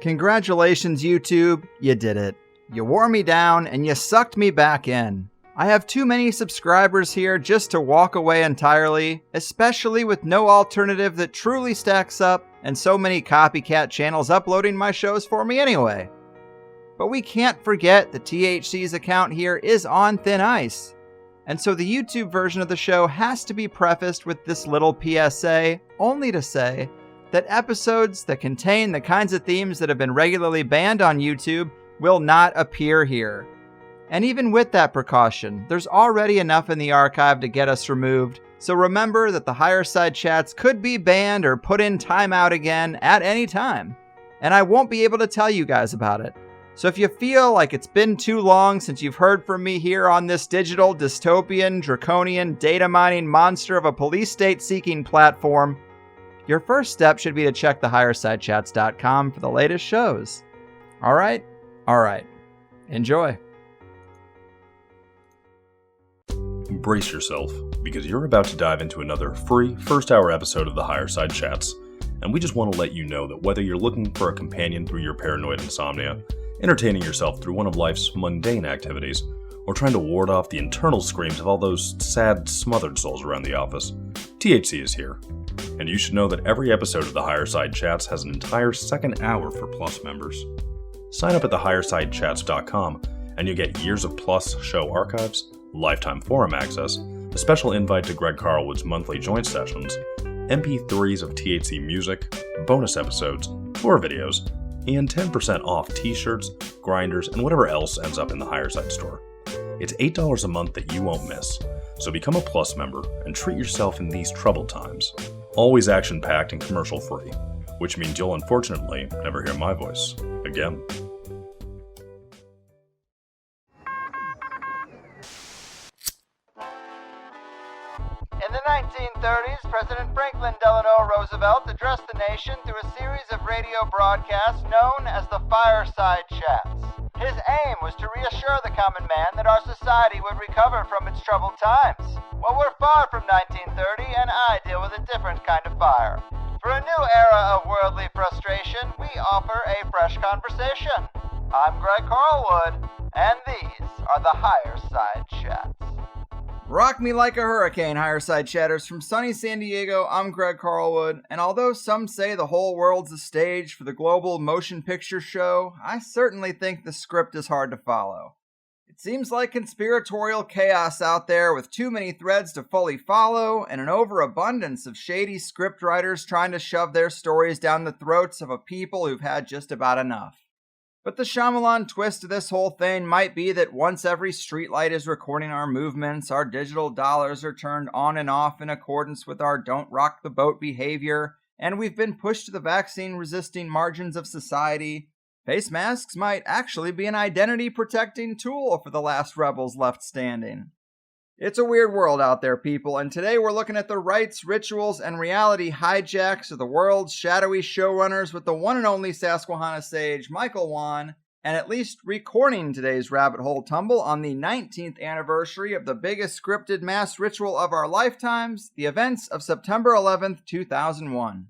Congratulations, YouTube. You did it. You wore me down and you sucked me back in. I have too many subscribers here just to walk away entirely, especially with no alternative that truly stacks up and so many copycat channels uploading my shows for me anyway. But we can't forget that THC's account here is on thin ice. And so the YouTube version of the show has to be prefaced with this little PSA, only to say that episodes that contain the kinds of themes that have been regularly banned on YouTube will not appear here. And even with that precaution, there's already enough in the archive to get us removed, so remember that the higher side chats could be banned or put in timeout again at any time. And I won't be able to tell you guys about it. So if you feel like it's been too long since you've heard from me here on this digital, dystopian, draconian, data mining monster of a police state seeking platform, your first step should be to check the highersidechats.com for the latest shows. All right. Enjoy. Brace yourself, because you're about to dive into another free first-hour episode of the Higher Side Chats, and we just want to let you know that whether you're looking for a companion through your paranoid insomnia, entertaining yourself through one of life's mundane activities, or trying to ward off the internal screams of all those sad, smothered souls around the office, THC is here. And you should know that every episode of the Higher Side Chats has an entire second hour for Plus members. Sign up at thehighersidechats.com and you'll get years of Plus show archives, lifetime forum access, a special invite to Greg Carlwood's monthly joint sessions, MP3s of THC music, bonus episodes, tour videos, and 10% off t-shirts, grinders, and whatever else ends up in the Higher Side store. It's $8 a month that you won't miss, so become a Plus member and treat yourself in these troubled times. Always action-packed and commercial-free, which means you'll unfortunately never hear my voice again. In the 1930s, President Franklin Delano Roosevelt addressed the nation through a series of radio broadcasts known as the Fireside Chats. His aim was to reassure the common man that our society would recover from its troubled times. Well, we're far from 1930, and I deal with a different kind of fire. For a new era of worldly frustration, we offer a fresh conversation. I'm Greg Carlwood, and these are the Higher Side Chats. Rock me like a hurricane, Higher Side Chatters. From sunny San Diego, I'm Greg Carlwood, and although some say the whole world's a stage for the global motion picture show, I certainly think the script is hard to follow. It seems like conspiratorial chaos out there with too many threads to fully follow and an overabundance of shady scriptwriters trying to shove their stories down the throats of a people who've had just about enough. But the Shyamalan twist to this whole thing might be that once every streetlight is recording our movements, our digital dollars are turned on and off in accordance with our don't rock the boat behavior, and we've been pushed to the vaccine-resisting margins of society, face masks might actually be an identity-protecting tool for the last rebels left standing. It's a weird world out there, people, and today we're looking at the rites, rituals, and reality hijacks of the world's shadowy showrunners with the one and only Susquehanna sage, Michael Wann, and at least recording today's rabbit hole tumble on the 19th anniversary of the biggest scripted mass ritual of our lifetimes, the events of September 11th, 2001.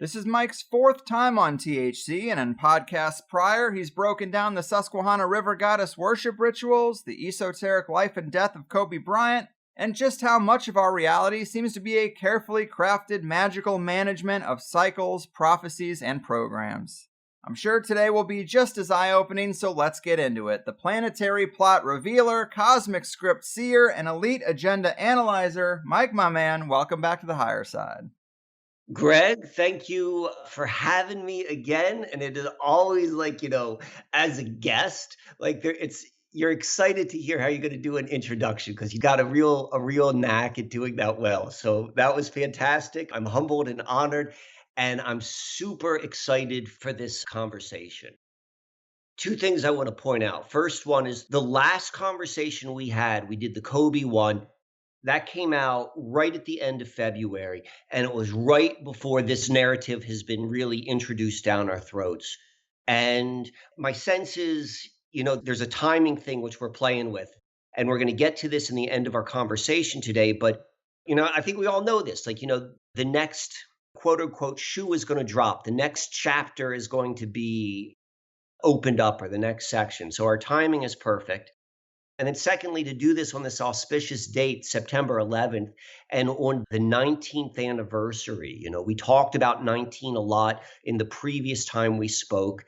This is Mike's fourth time on THC, and in podcasts prior, he's broken down the Susquehanna River Goddess worship rituals, the esoteric life and death of Kobe Bryant, and just how much of our reality seems to be a carefully crafted magical management of cycles, prophecies, and programs. I'm sure today will be just as eye-opening, so let's get into it. The planetary plot revealer, cosmic script seer, and elite agenda analyzer, Mike, my man, welcome back to the Higher Side. Greg, thank you for having me again. And it is always as a guest, you're excited to hear how you're going to do an introduction because you got a real knack at doing that well. So that was fantastic. I'm humbled and honored, and I'm super excited for this conversation. Two things I want to point out. First one is the last conversation we did the Kobe one. That came out right at the end of February, and it was right before this narrative has been really introduced down our throats. And my sense is, there's a timing thing which we're playing with, and we're going to get to this in the end of our conversation today. But, I think we all know this, the next quote unquote shoe is going to drop. The next chapter is going to be opened up, or the next section. So our timing is perfect. And then secondly, to do this on this auspicious date, September 11th, and on the 19th anniversary. We talked about 19 a lot in the previous time we spoke.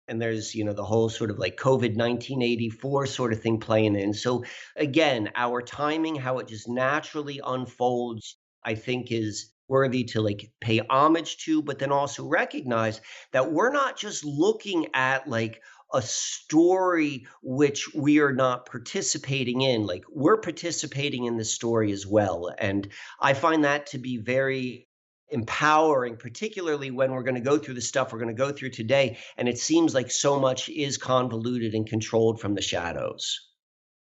And there's, the whole sort of like COVID 1984 sort of thing playing in. So again, our timing, how it just naturally unfolds, I think is worthy to like pay homage to, but then also recognize that we're not just looking at like a story which we are not participating in. Like, we're participating in the story as well. And I find that to be very empowering, particularly when we're going to go through the stuff we're going to go through today. And it seems like so much is convoluted and controlled from the shadows.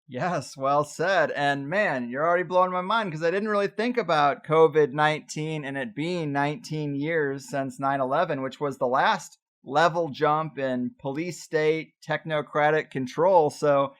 Yes, well said. And man, you're already blowing my mind because I didn't really think about COVID-19 and it being 19 years since 9/11, which was the last level jump in police state technocratic control. So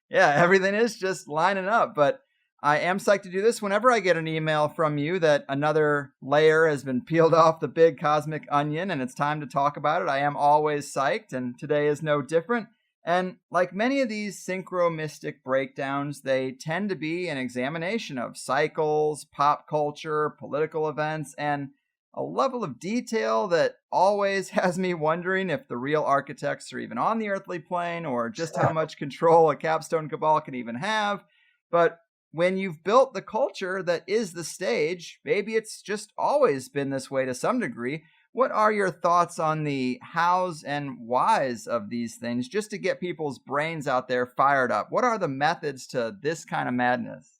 yeah, everything is just lining up. But I am psyched to do this whenever I get an email from you that another layer has been peeled off the big cosmic onion and it's time to talk about it. I am always psyched, and today is no different. And like many of these synchro-mystic breakdowns, they tend to be an examination of cycles, pop culture, political events, and a level of detail that always has me wondering if the real architects are even on the earthly plane or just how much control a capstone cabal can even have. But when you've built the culture that is the stage, maybe it's just always been this way to some degree. What are your thoughts on the hows and whys of these things, just to get people's brains out there fired up? What are the methods to this kind of madness?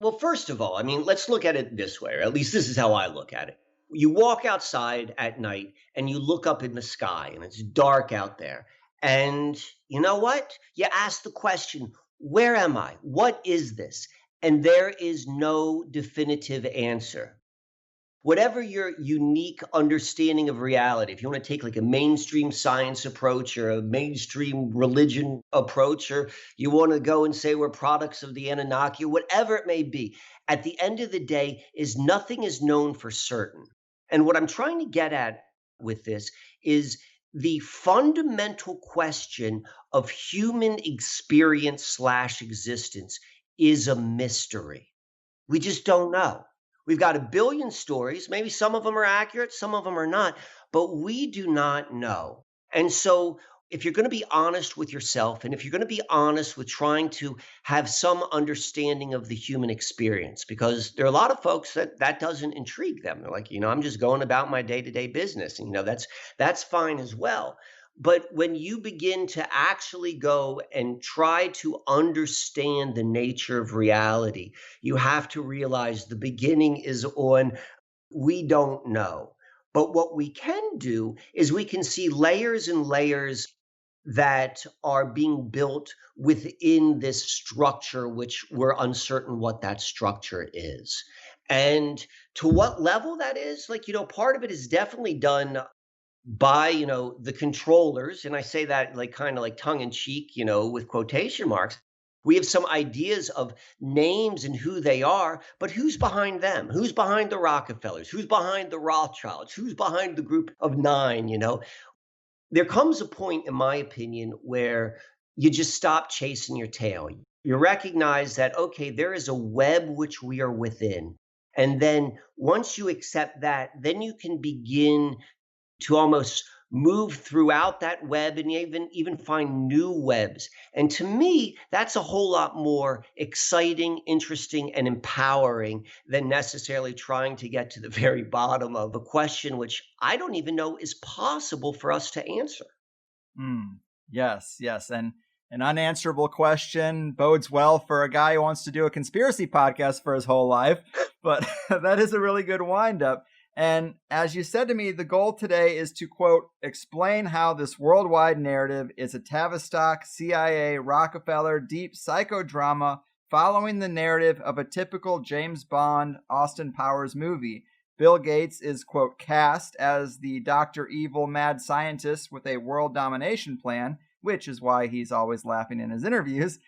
Well, first of all, I mean, let's look at it this way, or at least this is how I look at it. You walk outside at night and you look up in the sky and it's dark out there. And you know what? You ask the question, where am I? What is this? And there is no definitive answer. Whatever your unique understanding of reality, if you want to take like a mainstream science approach or a mainstream religion approach, or you want to go and say we're products of the Anunnaki, whatever it may be, at the end of the day, nothing is known for certain. And what I'm trying to get at with this is the fundamental question of human experience / existence is a mystery. We just don't know. We've got a billion stories. Maybe some of them are accurate, some of them are not, but we do not know. And so if you're going to be honest with yourself, and if you're going to be honest with trying to have some understanding of the human experience, because there are a lot of folks that doesn't intrigue them. They're like, I'm just going about my day-to-day business. And, that's fine as well. But when you begin to actually go and try to understand the nature of reality, you have to realize the beginning is on, we don't know. But what we can do is we can see layers and layers that are being built within this structure, which we're uncertain what that structure is. And to what level that is, part of it is definitely done by the controllers, and I say that like kind of like tongue in cheek, with quotation marks. We have some ideas of names and who they are, but who's behind them? Who's behind the Rockefellers? Who's behind the Rothschilds? Who's behind the group of nine? There comes a point, in my opinion, where you just stop chasing your tail. You recognize that, okay, there is a web which we are within. And then once you accept that, then you can begin to almost move throughout that web and even find new webs. And to me, that's a whole lot more exciting, interesting, and empowering than necessarily trying to get to the very bottom of a question which I don't even know is possible for us to answer. Yes. And an unanswerable question bodes well for a guy who wants to do a conspiracy podcast for his whole life. But that is a really good wind-up. And as you said to me, the goal today is to, quote, explain how this worldwide narrative is a Tavistock, CIA, Rockefeller, deep psychodrama following the narrative of a typical James Bond, Austin Powers movie. Bill Gates is, quote, cast as the Dr. Evil mad scientist with a world domination plan, which is why he's always laughing in his interviews.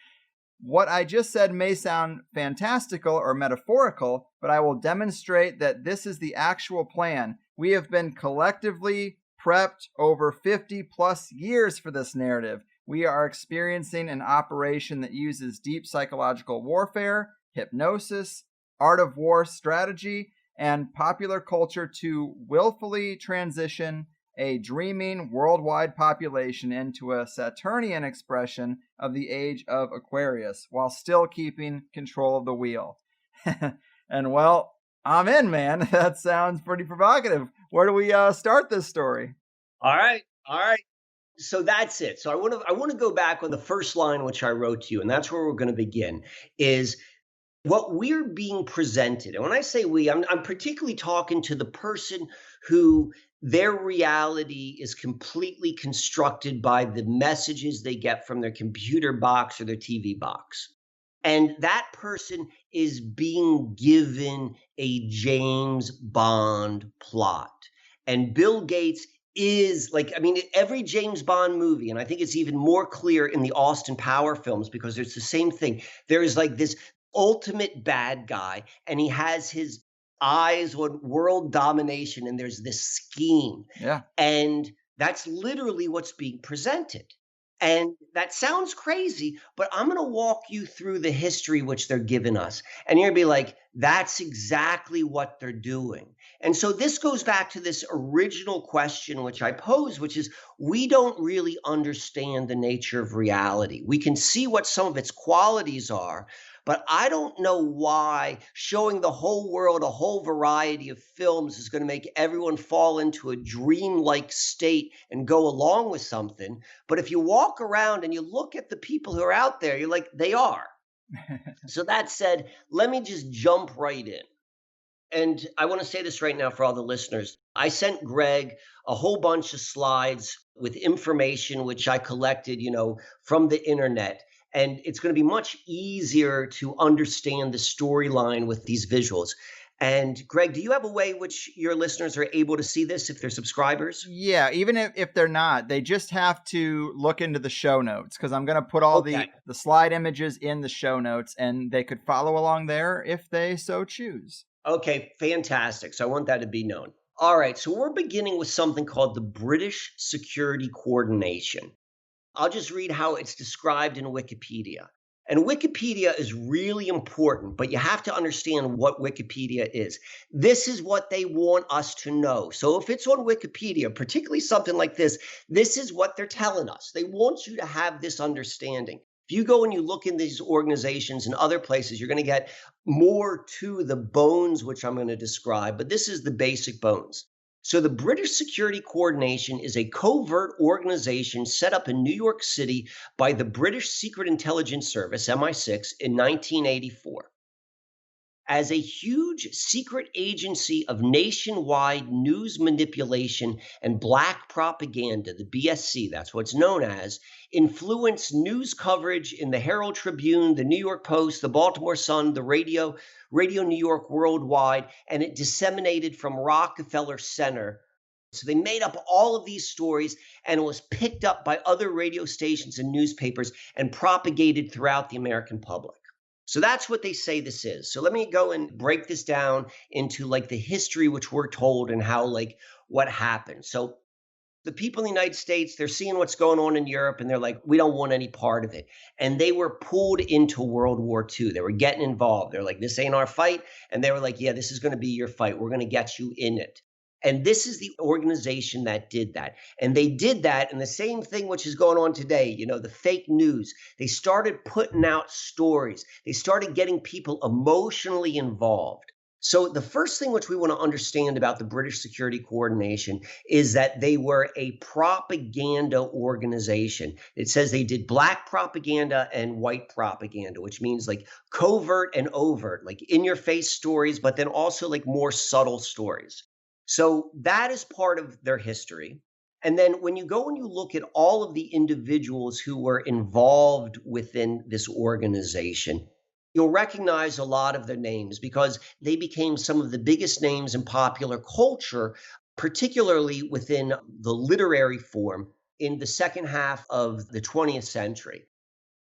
What I just said may sound fantastical or metaphorical, but I will demonstrate that this is the actual plan. We have been collectively prepped over 50 plus years for this narrative. We are experiencing an operation that uses deep psychological warfare, hypnosis, art of war strategy, and popular culture to willfully transition a dreaming worldwide population into a Saturnian expression of the age of Aquarius, while still keeping control of the wheel. And well, I'm in, man. That sounds pretty provocative. Where do we start this story? All right. So that's it. So I want to go back on the first line which I wrote to you, and that's where we're going to begin. Is what we're being presented. And when I say we, I'm particularly talking to the person who their reality is completely constructed by the messages they get from their computer box or their TV box. And that person is being given a James Bond plot. And Bill Gates is every James Bond movie, and I think it's even more clear in the Austin Power films because it's the same thing. There is like this ultimate bad guy, and he has his eyes on world domination, and there's this scheme. Yeah. And that's literally what's being presented. And that sounds crazy, but I'm going to walk you through the history which they're giving us. And you're going to be like, that's exactly what they're doing. And so this goes back to this original question which I posed, which is we don't really understand the nature of reality. We can see what some of its qualities are, but I don't know why showing the whole world a whole variety of films is going to make everyone fall into a dreamlike state and go along with something. But if you walk around and you look at the people who are out there, you're like, they are. So that said, let me just jump right in. And I want to say this right now for all the listeners. I sent Greg a whole bunch of slides with information which I collected, from the internet. And it's going to be much easier to understand the storyline with these visuals. And Greg, do you have a way which your listeners are able to see this if they're subscribers? Yeah, even if they're not, they just have to look into the show notes because I'm going to put all the slide images in the show notes, and they could follow along there if they so choose. Okay, fantastic. So I want that to be known. All right, so we're beginning with something called the British Security Coordination. I'll just read how it's described in Wikipedia. And Wikipedia is really important, but you have to understand what Wikipedia is. This is what they want us to know. So if it's on Wikipedia, particularly something like this is what they're telling us. They want you to have this understanding. If you go and you look in these organizations and other places, you're going to get more to the bones, which I'm going to describe, but this is the basic bones. So the British Security Coordination is a covert organization set up in New York City by the British Secret Intelligence Service, MI6, in 1984. As a huge secret agency of nationwide news manipulation and black propaganda, the BSC, that's what it's known as, influenced news coverage in the Herald Tribune, the New York Post, the Baltimore Sun, the Radio New York Worldwide, and it disseminated from Rockefeller Center. So they made up all of these stories, and it was picked up by other radio stations and newspapers and propagated throughout the American public. So that's what they say this is. So let me go and break this down into the history which we're told and how what happened. So the people in the United States, they're seeing what's going on in Europe, and they're like, we don't want any part of it. And they were pulled into World War II. They were getting involved. They're like, this ain't our fight. And they were like, yeah, this is going to be your fight. We're going to get you in it. And this is the organization that did that. And they did that. And the same thing which is going on today, the fake news. They started putting out stories. They started getting people emotionally involved. So the first thing which we want to understand about the British Security Coordination is that they were a propaganda organization. It says they did black propaganda and white propaganda, which means covert and overt, in-your-face stories, but then also more subtle stories. So that is part of their history. And then when you go and you look at all of the individuals who were involved within this organization, you'll recognize a lot of their names because they became some of the biggest names in popular culture, particularly within the literary form in the second half of the 20th century.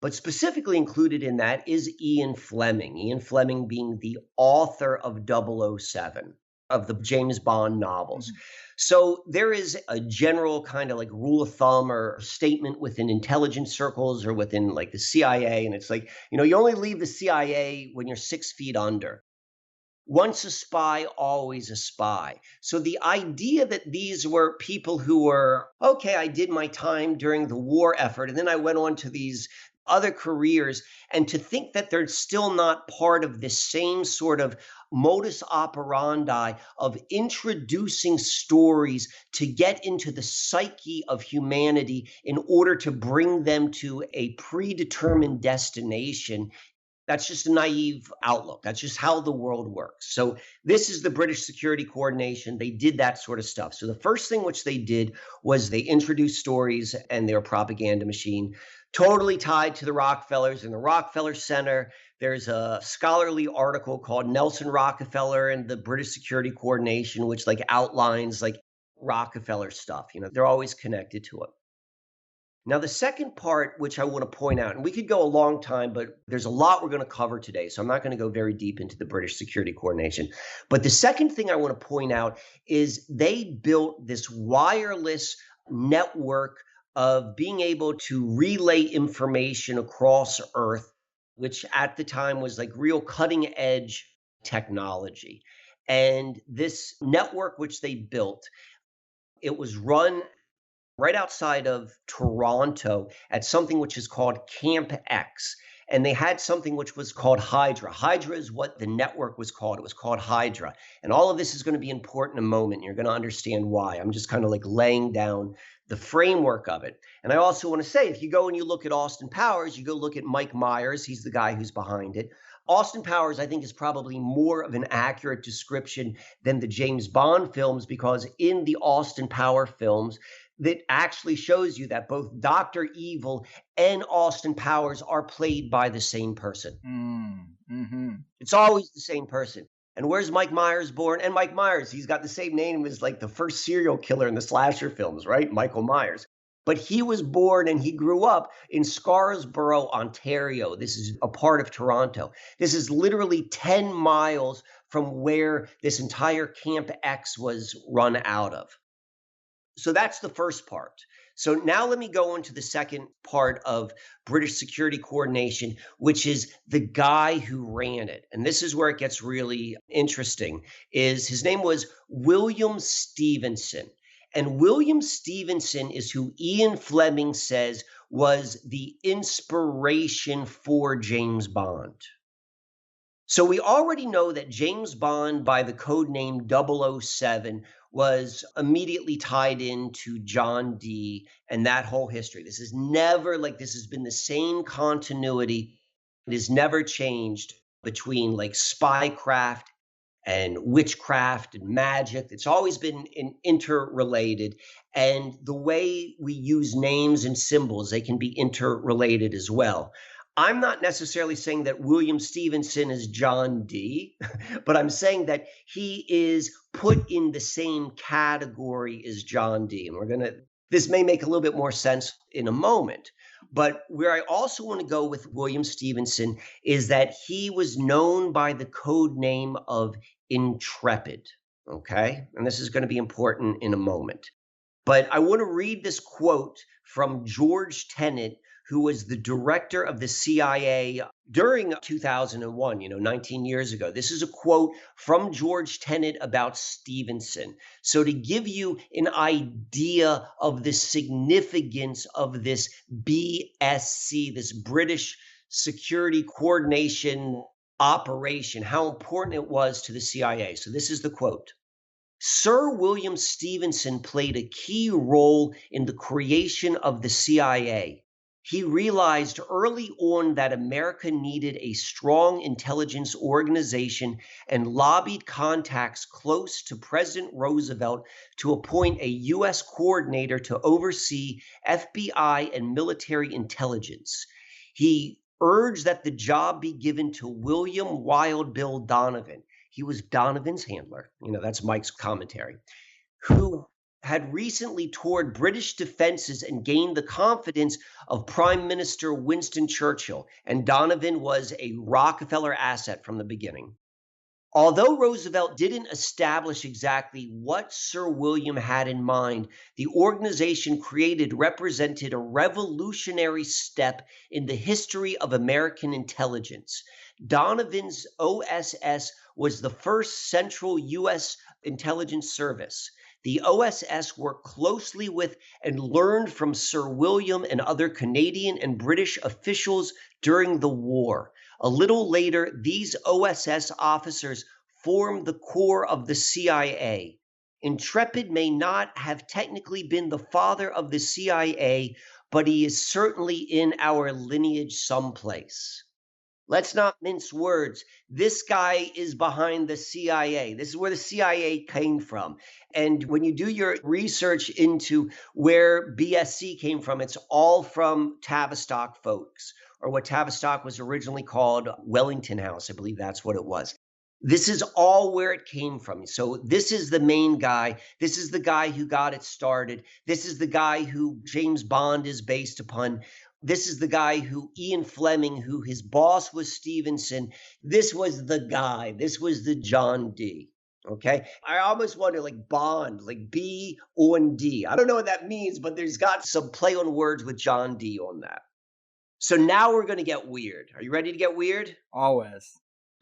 But specifically included in that is Ian Fleming. Ian Fleming being the author of 007, of the James Bond novels. So there is a general kind of like rule of thumb or statement within intelligence circles or within like the CIA. And it's like, you only leave the CIA when you're 6 feet under. Once a spy, always a spy. So the idea that these were people who were, okay, I did my time during the war effort, and then I went on to these other careers, and to think that they're still not part of this same sort of modus operandi of introducing stories to get into the psyche of humanity in order to bring them to a predetermined destination. That's just a naive outlook. That's just how the world works. So this is the British Security Coordination. They did that sort of stuff. So the first thing which they did was they introduced stories and their propaganda machine, totally tied to the Rockefellers. In the Rockefeller Center, there's a scholarly article called Nelson Rockefeller and the British Security Coordination, which like outlines like Rockefeller stuff. They're always connected to it. Now, the second part, which I want to point out, and we could go a long time, but there's a lot we're going to cover today, so I'm not going to go very deep into the British Security Coordination. But the second thing I want to point out is they built this wireless network of being able to relay information across Earth, which at the time was like real cutting edge technology. And this network which they built, it was run right outside of Toronto at something which is called Camp X. And they had something which was called Hydra. Hydra is what the network was called. It was called Hydra. And all of this is going to be important in a moment. You're going to understand why. I'm just kind of like laying down the framework of it. And I also want to say, if you go and you look at Austin Powers, you go look at Mike Myers. He's the guy who's behind it. Austin Powers, I think, is probably more of an accurate description than the James Bond films, because in the Austin Powers films, that actually shows you that both Dr. Evil and Austin Powers are played by the same person. It's always the same person. And where's Mike Myers born? And Mike Myers, he's got the same name as like the first serial killer in the slasher films, right? Michael Myers. But he was born and he grew up in Scarborough, Ontario. This is a part of Toronto. This is literally 10 miles from where this entire Camp X was run out of. So that's the first part. So now let me go into the second part of British Security Coordination, which is the guy who ran it. And this is where it gets really interesting. His name was William Stevenson. And William Stevenson is who Ian Fleming says was the inspiration for James Bond. So we already know that James Bond, by the code name 007, was immediately tied into John Dee and that whole history. This is never like, this has been the same continuity. It has never changed between like spycraft and witchcraft and magic. It's always been interrelated. And the way we use names and symbols, they can be interrelated as well. I'm not necessarily saying that William Stevenson is John Dee, but I'm saying that he is put in the same category as John Dee. And this may make a little bit more sense in a moment. But where I also want to go with William Stevenson is that he was known by the code name of Intrepid. Okay? And this is going to be important in a moment. But I want to read this quote from George Tenet, who was the director of the CIA during 2001, 19 years ago. This is a quote from George Tenet about Stevenson. So to give you an idea of the significance of this BSC, this British Security Coordination operation, how important it was to the CIA. So this is the quote. Sir William Stevenson played a key role in the creation of the CIA. He realized early on that America needed a strong intelligence organization and lobbied contacts close to President Roosevelt to appoint a U.S. coordinator to oversee FBI and military intelligence. He urged that the job be given to William Wild Bill Donovan. He was Donovan's handler. That's Mike's commentary, who had recently toured British defenses and gained the confidence of Prime Minister Winston Churchill, and Donovan was a Rockefeller asset from the beginning. Although Roosevelt didn't establish exactly what Sir William had in mind, the organization created represented a revolutionary step in the history of American intelligence. Donovan's OSS was the first central U.S. intelligence service. The OSS worked closely with and learned from Sir William and other Canadian and British officials during the war. A little later, these OSS officers formed the core of the CIA. Intrepid may not have technically been the father of the CIA, but he is certainly in our lineage someplace. Let's not mince words. This guy is behind the CIA. This is where the CIA came from. And when you do your research into where BSC came from, it's all from Tavistock folks, or what Tavistock was originally called Wellington House. I believe that's what it was. This is all where it came from. So this is the main guy. This is the guy who got it started. This is the guy who James Bond is based upon. This is the guy who Ian Fleming, who his boss was Stevenson. This was the guy. This was the John D. Okay. I almost wonder, like Bond, like B-O-N-D. I don't know what that means, but there's got some play on words with John D on that. So now we're going to get weird. Are you ready to get weird? Always.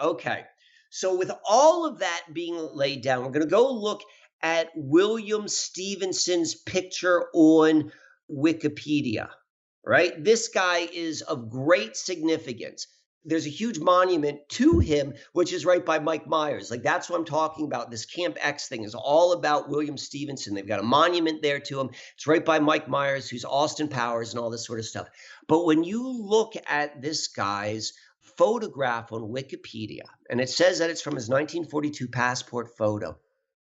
Okay. So with all of that being laid down, we're going to go look at William Stevenson's picture on Wikipedia, right? This guy is of great significance. There's a huge monument to him, which is right by Mike Myers. Like, that's what I'm talking about. This Camp X thing is all about William Stevenson. They've got a monument there to him. It's right by Mike Myers, who's Austin Powers and all this sort of stuff. But when you look at this guy's photograph on Wikipedia, and it says that it's from his 1942 passport photo,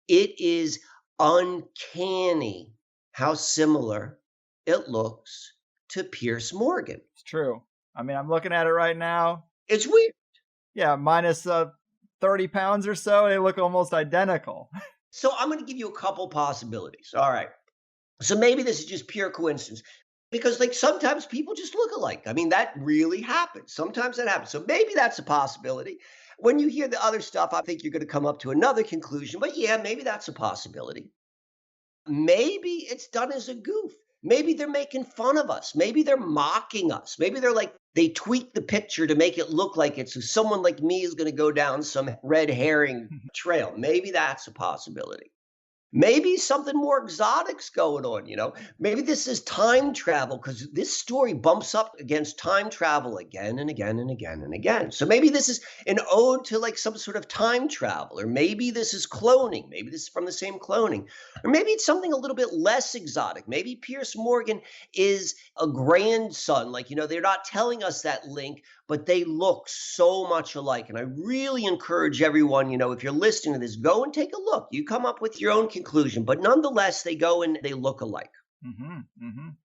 it is uncanny how similar it looks to Pierce Morgan. It's true. I mean, I'm looking at it right now. It's weird. Yeah, minus 30 pounds or so, they look almost identical. So I'm going to give you a couple possibilities. All right. So maybe this is just pure coincidence. Because, like, sometimes people just look alike. I mean, that really happens. Sometimes that happens. So maybe that's a possibility. When you hear the other stuff, I think you're going to come up to another conclusion. But yeah, maybe that's a possibility. Maybe it's done as a goof. Maybe they're making fun of us. Maybe they're mocking us. Maybe they're like, they tweak the picture to make it look like it. So someone like me is going to go down some red herring trail. Maybe that's a possibility. Maybe something more exotic's going on, you know? Maybe this is time travel, because this story bumps up against time travel again and again and again and again. So maybe this is an ode to like some sort of time travel, or maybe this is cloning. Maybe this is from the same cloning. Or maybe it's something a little bit less exotic. Maybe Pierce Morgan is a grandson. Like, you know, they're not telling us that link, but they look so much alike. And I really encourage everyone, you know, if you're listening to this, go and take a look. You come up with your own conclusion, but nonetheless, they go and they look alike.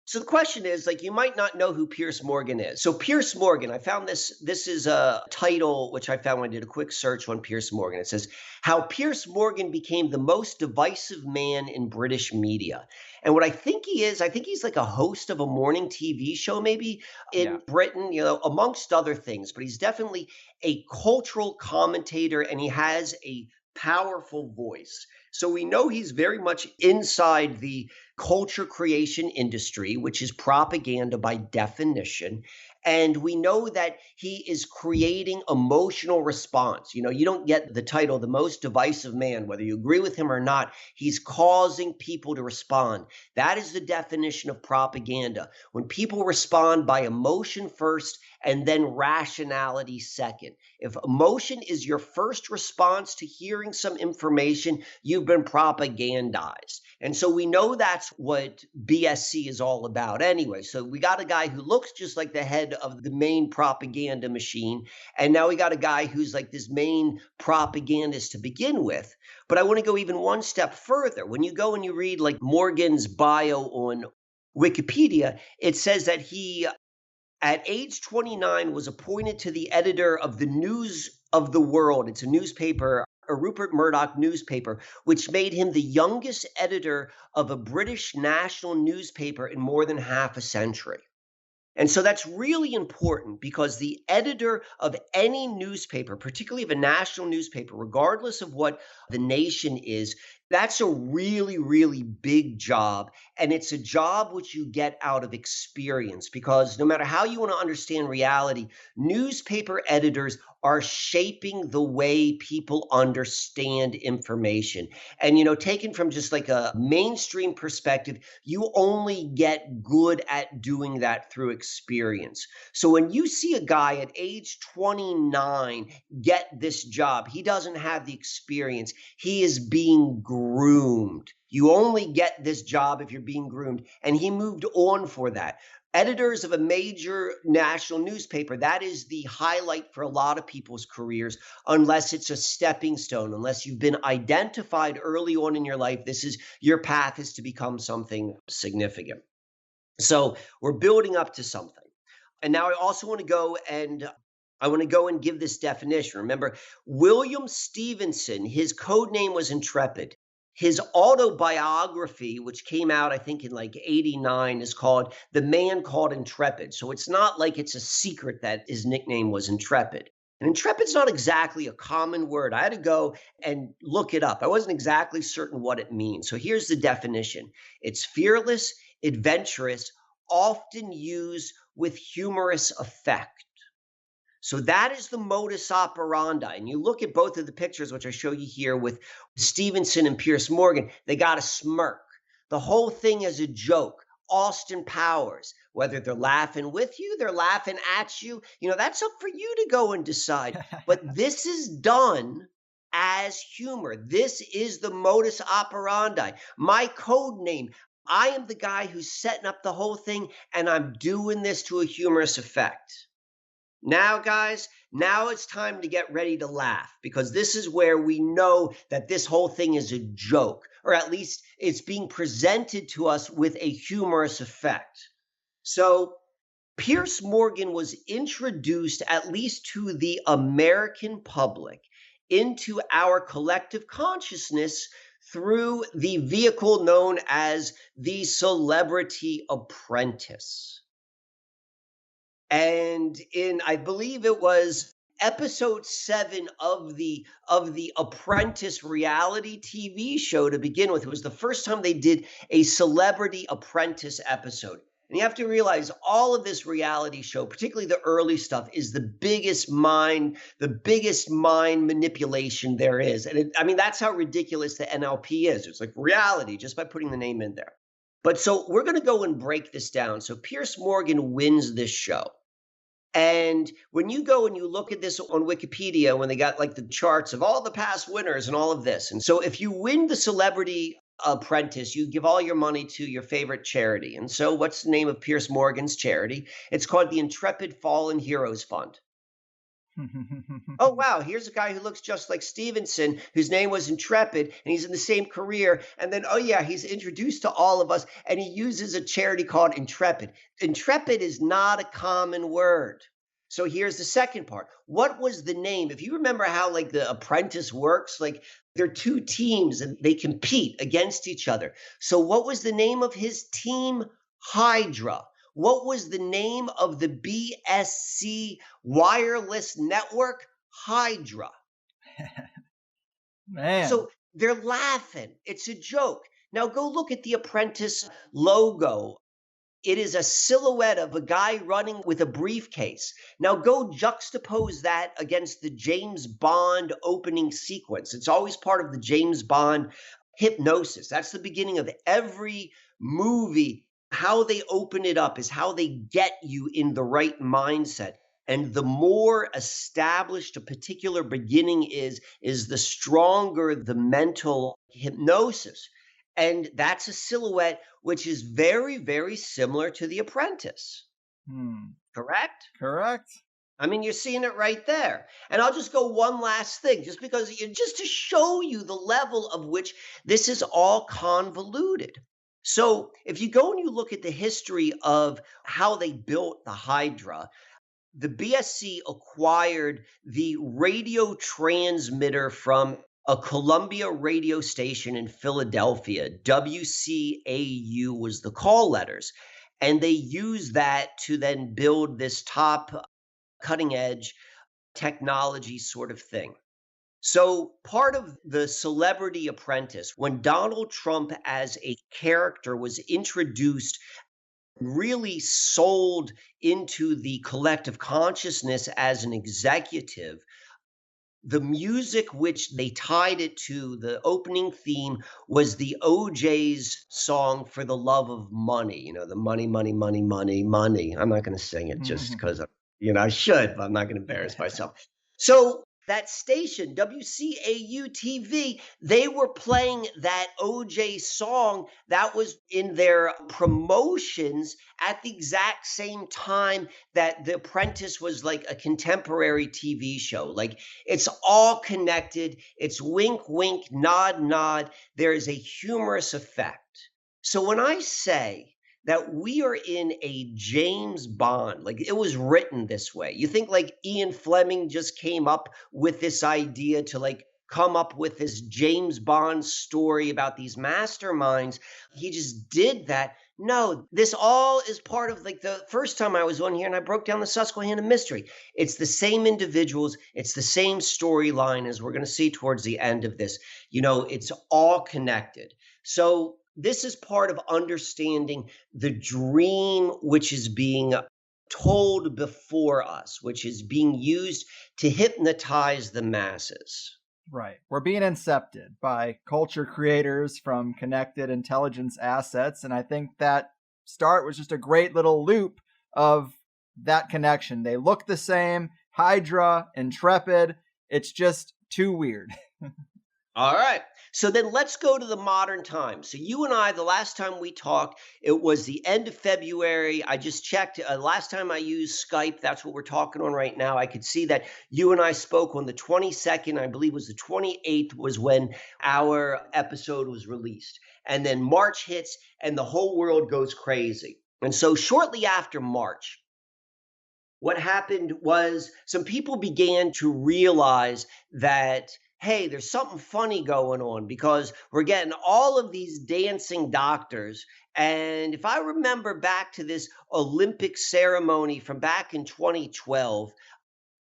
So the question is, like, you might not know who Pierce Morgan is. So Pierce Morgan, I found this is a title which I found when I did a quick search on Pierce Morgan. It says, How Pierce Morgan Became the Most Divisive Man in British Media. And what I think he is, I think he's like a host of a morning TV show, maybe in Britain, you know, amongst other things. But he's definitely a cultural commentator, and he has a powerful voice. So we know he's very much inside the culture creation industry, which is propaganda by definition. And we know that he is creating emotional response. You know, you don't get the title, The Most Divisive Man, whether you agree with him or not. He's causing people to respond. That is the definition of propaganda. When people respond by emotion first and then rationality second. If emotion is your first response to hearing some information, you've been propagandized. And so we know that's what BSC is all about anyway. So we got a guy who looks just like the head of the main propaganda machine. And now we got a guy who's like this main propagandist to begin with. But I want to go even one step further. When you go and you read like Morgan's bio on Wikipedia, it says that he, at age 29, was appointed to the editor of the News of the World. It's a newspaper Rupert Murdoch newspaper, which made him the youngest editor of a British national newspaper in more than half a century. And so that's really important because the editor of any newspaper, particularly of a national newspaper, regardless of what the nation is, that's a really, really big job. And it's a job which you get out of experience because no matter how you want to understand reality, newspaper editors are shaping the way people understand information. And, taken from just like a mainstream perspective, you only get good at doing that through experience. So when you see a guy at age 29 get this job, he doesn't have the experience. He is being groomed. You only get this job if you're being groomed. And he moved on for that. Editors of a major national newspaper, that is the highlight for a lot of people's careers, unless it's a stepping stone, unless you've been identified early on in your life. This is your path is to become something significant. So we're building up to something. And now I also want to go and give this definition. Remember, William Stevenson, his code name was Intrepid. His autobiography, which came out, I think, in like 89, is called The Man Called Intrepid. So it's not like it's a secret that his nickname was Intrepid. And intrepid's not exactly a common word. I had to go and look it up. I wasn't exactly certain what it means. So here's the definition. It's fearless, adventurous, often used with humorous effect. So that is the modus operandi. And you look at both of the pictures, which I show you here with Stevenson and Piers Morgan, they got a smirk. The whole thing is a joke. Austin Powers, whether they're laughing with you, they're laughing at you, that's up for you to go and decide. But this is done as humor. This is the modus operandi. My code name, I am the guy who's setting up the whole thing, and I'm doing this to a humorous effect. Now, guys, now it's time to get ready to laugh because this is where we know that this whole thing is a joke, or at least it's being presented to us with a humorous effect. So Piers Morgan was introduced, at least to the American public, into our collective consciousness through the vehicle known as the Celebrity Apprentice. And in, I believe it was episode 7 of the Apprentice reality TV show to begin with. It was the first time they did a Celebrity Apprentice episode. And you have to realize all of this reality show, particularly the early stuff, is the biggest mind manipulation there is. And that's how ridiculous the NLP is. It's like reality just by putting the name in there. But so we're going to go and break this down. So Piers Morgan wins this show. And when you go and you look at this on Wikipedia, when they got like the charts of all the past winners and all of this. And so if you win the Celebrity Apprentice, you give all your money to your favorite charity. And so what's the name of Piers Morgan's charity? It's called the Intrepid Fallen Heroes Fund. Oh, wow, here's a guy who looks just like Stevenson, whose name was Intrepid, and he's in the same career. And then, oh, yeah, he's introduced to all of us, and he uses a charity called Intrepid. Intrepid is not a common word. So here's the second part. What was the name? If you remember how like the Apprentice works, like they're two teams and they compete against each other. So what was the name of his team? Hydra. What was the name of the BSC wireless network? Hydra. Man. So they're laughing. It's a joke. Now go look at the Apprentice logo. It is a silhouette of a guy running with a briefcase. Now go juxtapose that against the James Bond opening sequence. It's always part of the James Bond hypnosis. That's the beginning of every movie. How they open it up is how they get you in the right mindset. And the more established a particular beginning is the stronger the mental hypnosis. And that's a silhouette which is very, very similar to The Apprentice. Correct? Correct. You're seeing it right there. And I'll just go one last thing, just to show you the level of which this is all convoluted. So if you go and you look at the history of how they built the Hydra, the BSC acquired the radio transmitter from a Columbia radio station in Philadelphia. WCAU was the call letters. And they used that to then build this top cutting edge technology sort of thing. So, part of the Celebrity Apprentice, when Donald Trump as a character was introduced, really sold into the collective consciousness as an executive, the music which they tied it to, the opening theme, was the OJ's song For the Love of Money. You know, the money, money, money, money, money. I'm not going to sing it just because, I should, but I'm not going to embarrass myself. So that station, WCAU TV, they were playing that OJ song that was in their promotions at the exact same time that The Apprentice was like a contemporary TV show. Like, it's all connected. It's wink, wink, nod, nod. There is a humorous effect. So when I say that we are in a James Bond, like it was written this way. You think like Ian Fleming just came up with this idea to like come up with this James Bond story about these masterminds. He just did that. No, this all is part of like the first time I was on here and I broke down the Susquehanna mystery. It's the same individuals. It's the same storyline as we're going to see towards the end of this. It's all connected. So this is part of understanding the dream which is being told before us, which is being used to hypnotize the masses. Right. We're being incepted by culture creators from connected intelligence assets. And I think that start was just a great little loop of that connection. They look the same. Hydra, Intrepid. It's just too weird. All right. So then let's go to the modern time. So you and I, the last time we talked, it was the end of February. I just checked. Last time I used Skype, that's what we're talking on right now. I could see that you and I spoke on the 22nd. I believe it was the 28th was when our episode was released. And then March hits and the whole world goes crazy. And so shortly after March, what happened was some people began to realize that, hey, there's something funny going on because we're getting all of these dancing doctors. And if I remember back to this Olympic ceremony from back in 2012,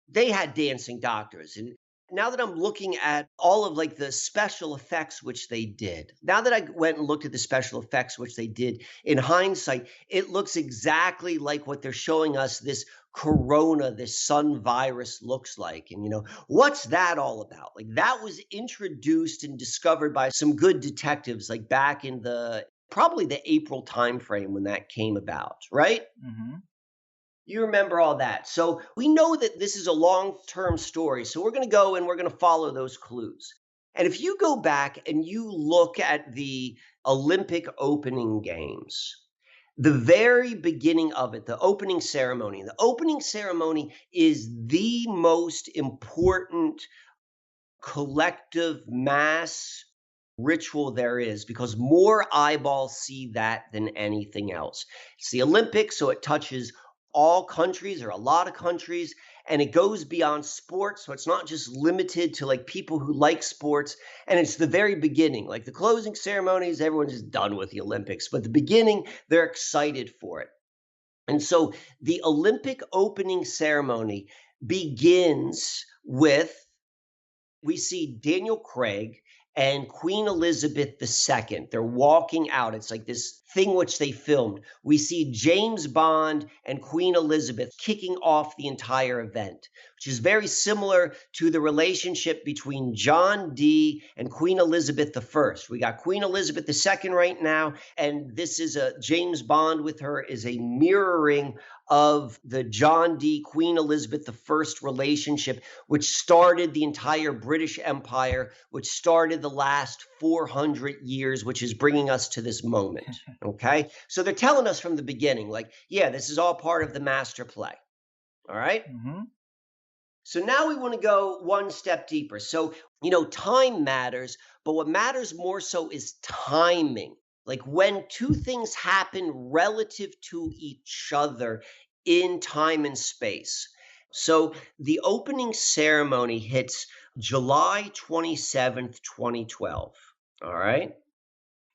they had dancing doctors. And now that I'm looking at all of like the special effects which they did, now that I went and looked at the special effects which they did in hindsight, it looks exactly like what they're showing us this corona, this sun virus looks like. And what's that all about? Like, that was introduced and discovered by some good detectives like back in probably the April timeframe when that came about, right? Mm-hmm. You remember all that. So we know that this is a long-term story. So we're going to go and we're going to follow those clues. And if you go back and you look at the Olympic opening games, the very beginning of it, the opening ceremony is the most important collective mass ritual there is because more eyeballs see that than anything else. It's the Olympics, so it touches all countries or a lot of countries, and it goes beyond sports. So it's not just limited to like people who like sports. And it's the very beginning, like the closing ceremonies, everyone's just done with the Olympics. But the beginning, they're excited for it. And so the Olympic opening ceremony begins with, we see Daniel Craig and Queen Elizabeth II. They're walking out. It's like this thing which they filmed. We see James Bond and Queen Elizabeth kicking off the entire event, which is very similar to the relationship between John Dee and Queen Elizabeth I. We got Queen Elizabeth II right now, and this is a James Bond with her is a mirroring of the John Dee, Queen Elizabeth I relationship, which started the entire British Empire, which started the last 400 years, which is bringing us to this moment, okay? So they're telling us from the beginning, like, yeah, this is all part of the master play, all right? Mm-hmm. So now we want to go one step deeper. So, time matters, but what matters more so is timing. Like when two things happen relative to each other in time and space. So the opening ceremony hits July 27th, 2012. All right.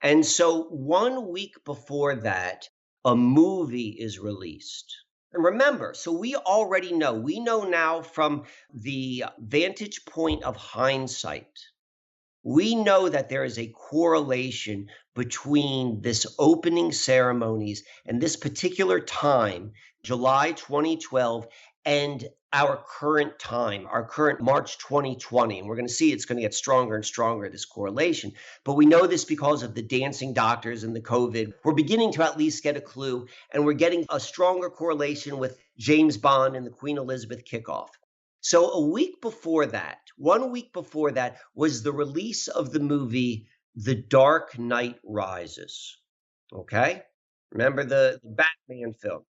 And so 1 week before that, a movie is released. And remember, so we know now from the vantage point of hindsight, we know that there is a correlation between this opening ceremonies and this particular time, July 2012, and our current time, our current March 2020. And we're going to see it's going to get stronger and stronger, this correlation. But we know this because of the dancing doctors and the COVID. We're beginning to at least get a clue, and we're getting a stronger correlation with James Bond and the Queen Elizabeth kickoff. So a week before that, 1 week before that, was the release of the movie The Dark Knight Rises. Okay? Remember the Batman film.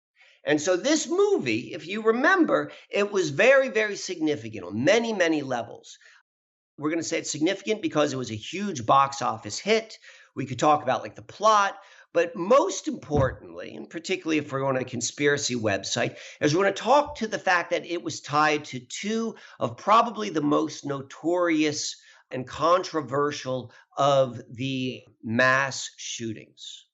And so this movie, if you remember, it was very, very significant on many, many levels. We're going to say it's significant because it was a huge box office hit. We could talk about like the plot, but most importantly, and particularly if we're on a conspiracy website, is we're going to talk to the fact that it was tied to two of probably the most notorious and controversial of the mass shootings.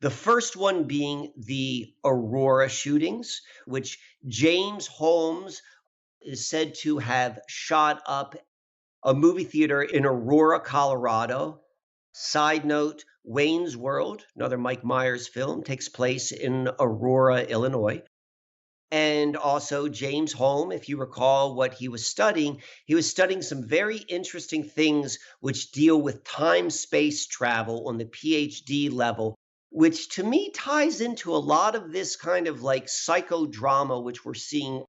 The first one being the Aurora shootings, which James Holmes is said to have shot up a movie theater in Aurora, Colorado. Side note, Wayne's World, another Mike Myers film, takes place in Aurora, Illinois. And also James Holmes, if you recall what he was studying some very interesting things which deal with time-space travel on the PhD level, which to me ties into a lot of this kind of like psychodrama which we're seeing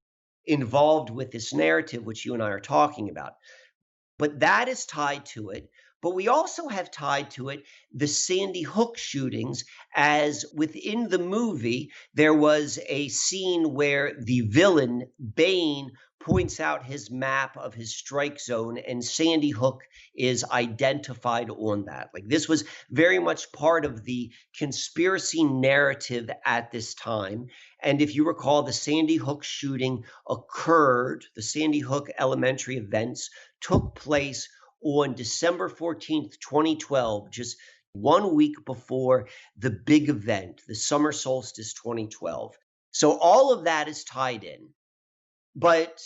involved with this narrative, which you and I are talking about. But that is tied to it. But we also have tied to it the Sandy Hook shootings, as within the movie, there was a scene where the villain, Bane, points out his map of his strike zone, and Sandy Hook is identified on that. Like, this was very much part of the conspiracy narrative at this time. And if you recall, the Sandy Hook shooting occurred, the Sandy Hook elementary events took place on December 14th, 2012, just 1 week before the big event, the summer solstice 2012. So all of that is tied in. But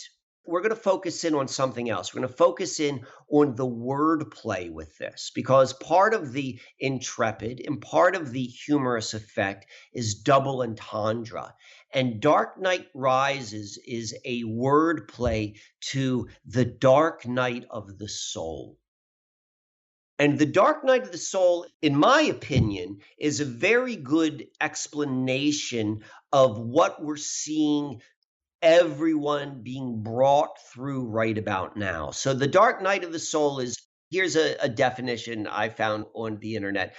we're going to focus in on something else. We're going to focus in on the wordplay with this, because part of the intrepid and part of the humorous effect is double entendre. And Dark Knight Rises is a wordplay to the Dark Night of the Soul. And the Dark Night of the Soul, in my opinion, is a very good explanation of what we're seeing everyone being brought through right about now. So the Dark Night of the Soul is, here's a definition I found on the internet.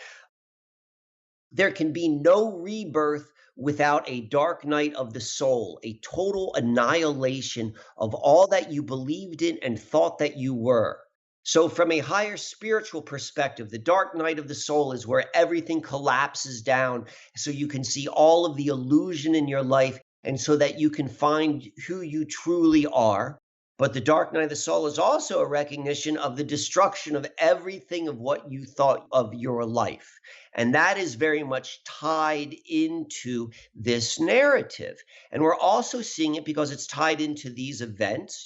There can be no rebirth without a dark night of the soul, a total annihilation of all that you believed in and thought that you were. So from a higher spiritual perspective, the dark night of the soul is where everything collapses down so you can see all of the illusion in your life, and so that you can find who you truly are. But the dark night of the soul is also a recognition of the destruction of everything of what you thought of your life. And that is very much tied into this narrative. And we're also seeing it because it's tied into these events,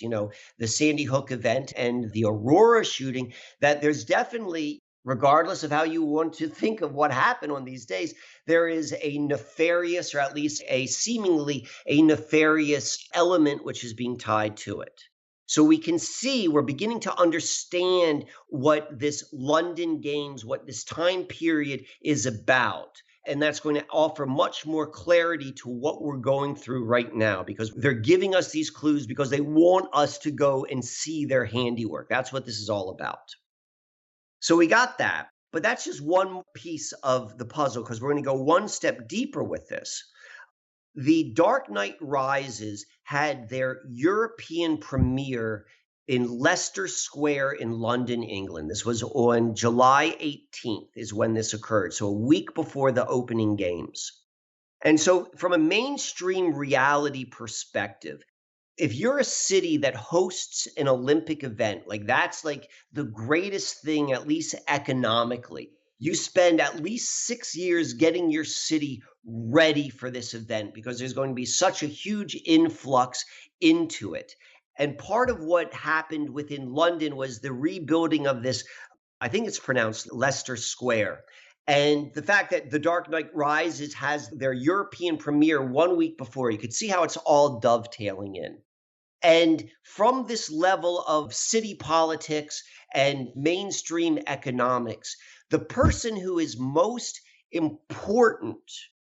the Sandy Hook event and the Aurora shooting, that there's definitely, regardless of how you want to think of what happened on these days, there is a nefarious, or at least a seemingly a nefarious element which is being tied to it. So we can see, we're beginning to understand what this London Games, what this time period is about. And that's going to offer much more clarity to what we're going through right now, because they're giving us these clues because they want us to go and see their handiwork. That's what this is all about. So we got that, but that's just one piece of the puzzle, because we're going to go one step deeper with this. The Dark Knight Rises had their European premiere in Leicester Square in London, England. This was on July 18th is when this occurred, so a week before the opening games. And so from a mainstream reality perspective, if you're a city that hosts an Olympic event, like that's like the greatest thing, at least economically. You spend at least 6 years getting your city ready for this event because there's going to be such a huge influx into it. And part of what happened within London was the rebuilding of this, I think it's pronounced Leicester Square. And the fact that The Dark Knight Rises has their European premiere 1 week before, you could see how it's all dovetailing in. And from this level of city politics and mainstream economics, the person who is most important,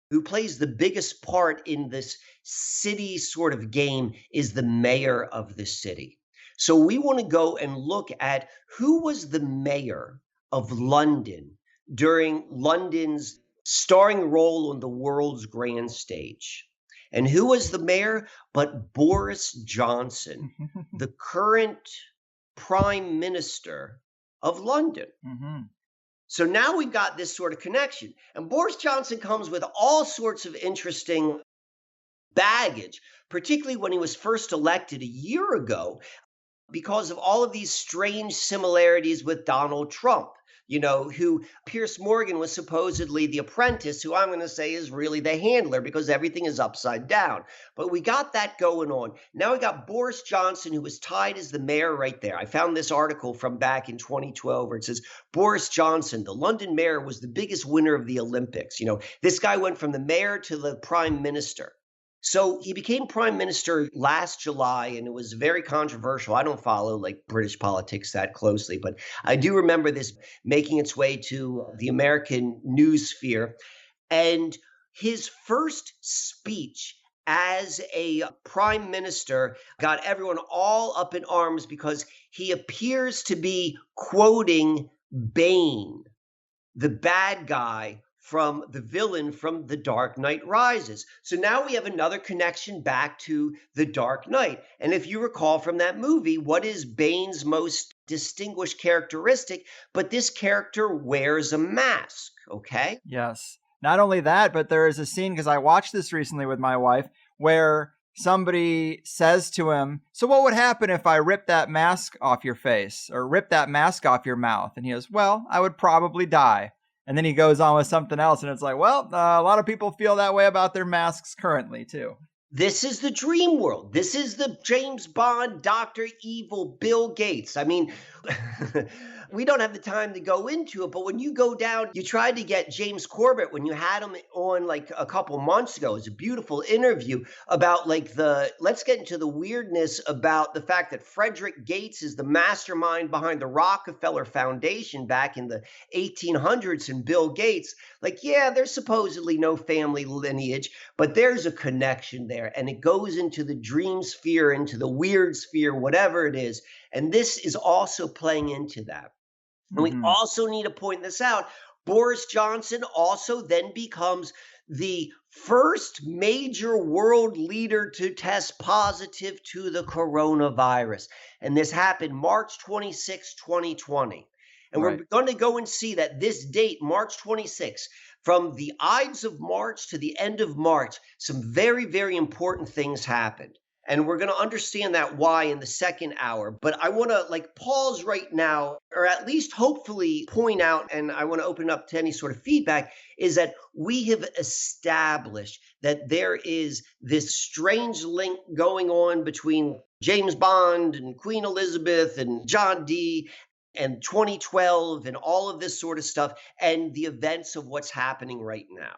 who plays the biggest part in this city sort of game, is the mayor of the city. So we want to go and look at who was the mayor of London during London's starring role on the world's grand stage. And who was the mayor but Boris Johnson, the current prime minister of London. Mm-hmm. So now we've got this sort of connection. And Boris Johnson comes with all sorts of interesting baggage, particularly when he was first elected a year ago, because of all of these strange similarities with Donald Trump. Who Piers Morgan was supposedly the apprentice, who I'm going to say is really the handler because everything is upside down. But we got that going on. Now we got Boris Johnson, who was tied as the mayor right there. I found this article from back in 2012 where it says, Boris Johnson, the London mayor, was the biggest winner of the Olympics. This guy went from the mayor to the prime minister. So he became prime minister last July, and it was very controversial. I don't follow British politics that closely, but I do remember this making its way to the American news sphere. And his first speech as a prime minister got everyone all up in arms because he appears to be quoting Bane, the bad guy from the villain from The Dark Knight Rises. So now we have another connection back to The Dark Knight. And if you recall from that movie, what is Bane's most distinguished characteristic? But this character wears a mask, okay? Yes. Not only that, but there is a scene, because I watched this recently with my wife, where somebody says to him, so what would happen if I ripped that mask off your face or ripped that mask off your mouth? And he goes, well, I would probably die. And then he goes on with something else, and it's like, well, a lot of people feel that way about their masks currently, too. This is the dream world. This is the James Bond, Dr. Evil, Bill Gates. I mean, we don't have the time to go into it, but when you go down, you tried to get James Corbett when you had him on a couple months ago. It was a beautiful interview about let's get into the weirdness about the fact that Frederick Gates is the mastermind behind the Rockefeller Foundation back in the 1800s, and Bill Gates, there's supposedly no family lineage, but there's a connection there. And it goes into the dream sphere, into the weird sphere, whatever it is. And this is also playing into that. And we also need to point this out. Boris Johnson also then becomes the first major world leader to test positive to the coronavirus. And this happened March 26, 2020. And We're going to go and see that this date, March 26, from the Ides of March to the end of March, some very, very important things happened. And we're going to understand that why in the second hour. But I want to pause right now, or at least hopefully point out, and I want to open up to any sort of feedback, is that we have established that there is this strange link going on between James Bond and Queen Elizabeth and John Dee and 2012 and all of this sort of stuff and the events of what's happening right now.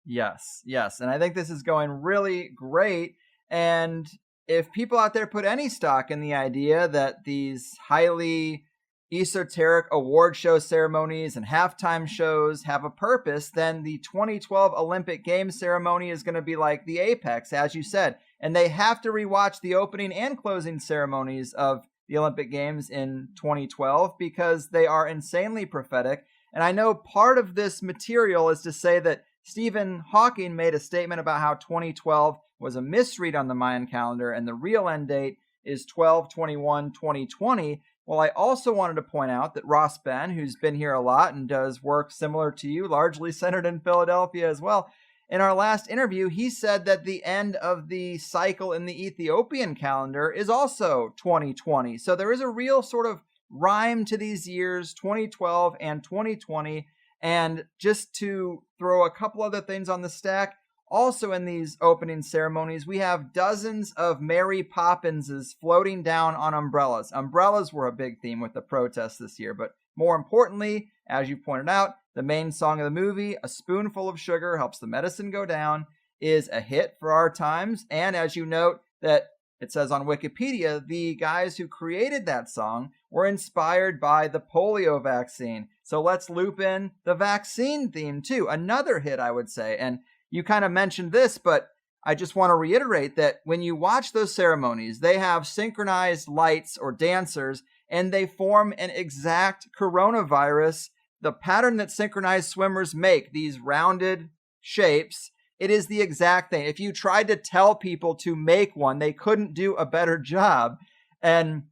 Yes. And I think this is going really great. And if people out there put any stock in the idea that these highly esoteric award show ceremonies and halftime shows have a purpose, then the 2012 Olympic Games ceremony is going to be like the apex, as you said. And they have to rewatch the opening and closing ceremonies of the Olympic Games in 2012 because they are insanely prophetic. And I know part of this material is to say that Stephen Hawking made a statement about how 2012 was a misread on the Mayan calendar and the real end date is 12/21/2020. Well, I also wanted to point out that Ross Ben, who's been here a lot and does work similar to you, largely centered in Philadelphia as well, in our last interview, he said that the end of the cycle in the Ethiopian calendar is also 2020. So there is a real sort of rhyme to these years, 2012 and 2020. And just to throw a couple other things on the stack, also in these opening ceremonies, we have dozens of Mary Poppinses floating down on umbrellas. Umbrellas were a big theme with the protests this year, but more importantly, as you pointed out, the main song of the movie, A Spoonful of Sugar Helps the Medicine Go Down, is a hit for our times. And as you note, that it says on Wikipedia, the guys who created that song were inspired by the polio vaccine. So let's loop in the vaccine theme too. Another hit, I would say. And you kind of mentioned this, but I just want to reiterate that when you watch those ceremonies, they have synchronized lights or dancers, and they form an exact coronavirus. The pattern that synchronized swimmers make, these rounded shapes, it is the exact thing. If you tried to tell people to make one, they couldn't do a better job. And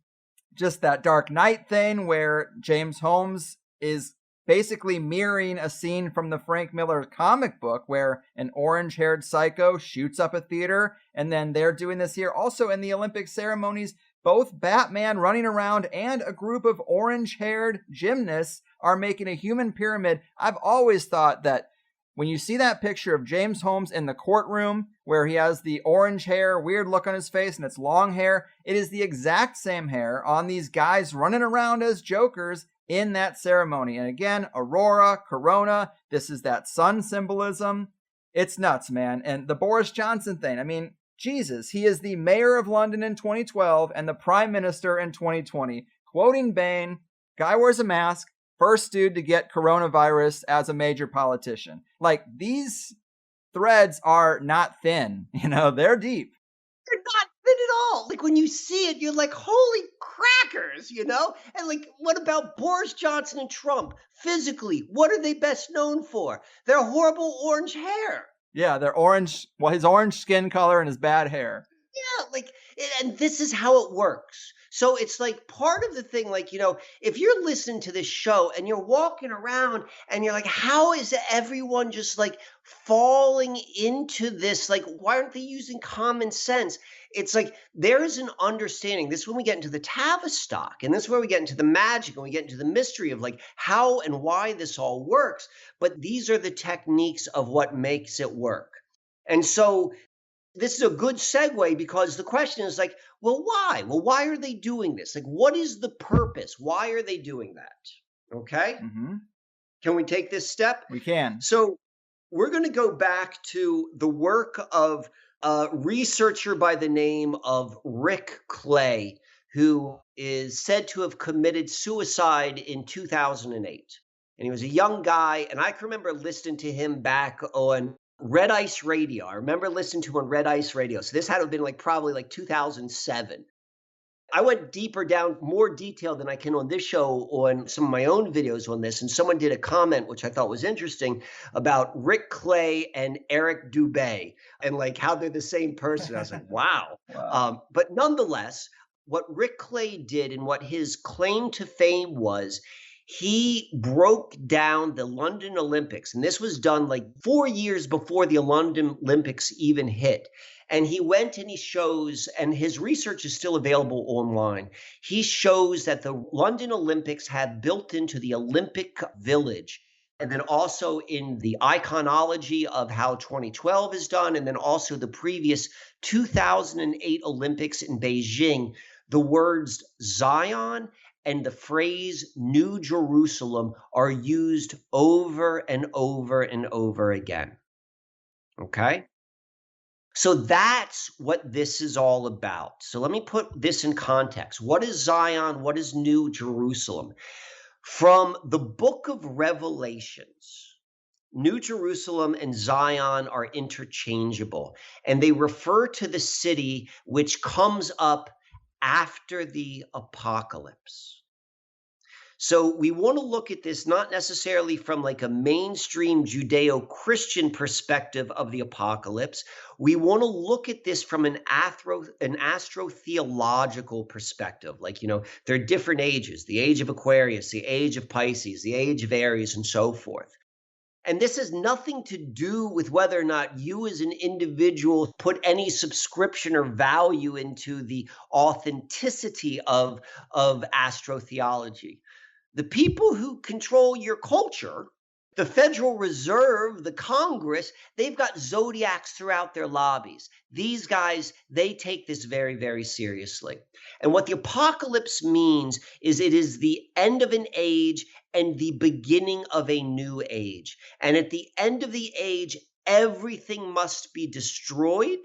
just that Dark Knight thing where James Holmes is basically mirroring a scene from the Frank Miller comic book where an orange-haired psycho shoots up a theater, and then they're doing this here. Also in the Olympic ceremonies, both Batman running around and a group of orange-haired gymnasts are making a human pyramid. I've always thought that when you see that picture of James Holmes in the courtroom where he has the orange hair, weird look on his face, and it's long hair, it is the exact same hair on these guys running around as jokers in that ceremony. And again, Aurora, Corona, this is that sun symbolism. It's nuts, man. And the Boris Johnson thing, I mean, Jesus, he is the mayor of London in 2012 and the prime minister in 2020. Quoting Bain, guy wears a mask, first dude to get coronavirus as a major politician. Like, these threads are not thin, they're deep. They're not thin at all. Like, when you see it, you're like, holy crackers, And like, what about Boris Johnson and Trump? Physically, what are they best known for? Their horrible orange hair. Yeah, they're orange. Well, his orange skin color and his bad hair. Yeah, and this is how it works. So it's like part of the thing, if you're listening to this show and you're walking around and you're like, how is everyone just like falling into this? Like, why aren't they using common sense? It's like there is an understanding. This is when we get into the Tavistock, and this is where we get into the magic and we get into the mystery of like how and why this all works. But these are the techniques of what makes it work. And so this is a good segue because the question is like, well, why? Well, why are they doing this? Like, what is the purpose? Why are they doing that? Okay. Mm-hmm. Can we take this step? We can. So we're going to go back to the work of a researcher by the name of Rick Clay, who is said to have committed suicide in 2008. And he was a young guy. And I can remember listening to him back on Red Ice Radio. I remember listening to him on Red Ice Radio. So this had to have been probably 2007. I went deeper down, more detail than I can on this show on some of my own videos on this. And someone did a comment, which I thought was interesting, about Rick Clay and Eric Dubé and how they're the same person. I was like, wow. But nonetheless, what Rick Clay did and what his claim to fame was, he broke down the London Olympics, and this was done 4 years before the London Olympics even hit. And he went and he shows, and his research is still available online. He shows that the London Olympics have built into the Olympic Village, and then also in the iconology of how 2012 is done, and then also the previous 2008 Olympics in Beijing, the words Zion and the phrase New Jerusalem are used over and over and over again. Okay? So that's what this is all about. So let me put this in context. What is Zion? What is New Jerusalem? From the book of Revelations, New Jerusalem and Zion are interchangeable, and they refer to the city which comes up after the apocalypse. So we want to look at this not necessarily from a mainstream Judeo-Christian perspective of the apocalypse. We want to look at this from an astrotheological perspective. There are different ages, the age of Aquarius, the age of Pisces, the age of Aries, and so forth. And this has nothing to do with whether or not you as an individual put any subscription or value into the authenticity of astrotheology. The people who control your culture, the Federal Reserve, the Congress, they've got zodiacs throughout their lobbies. These guys, they take this very, very seriously. And what the apocalypse means is it is the end of an age and the beginning of a new age. And at the end of the age, everything must be destroyed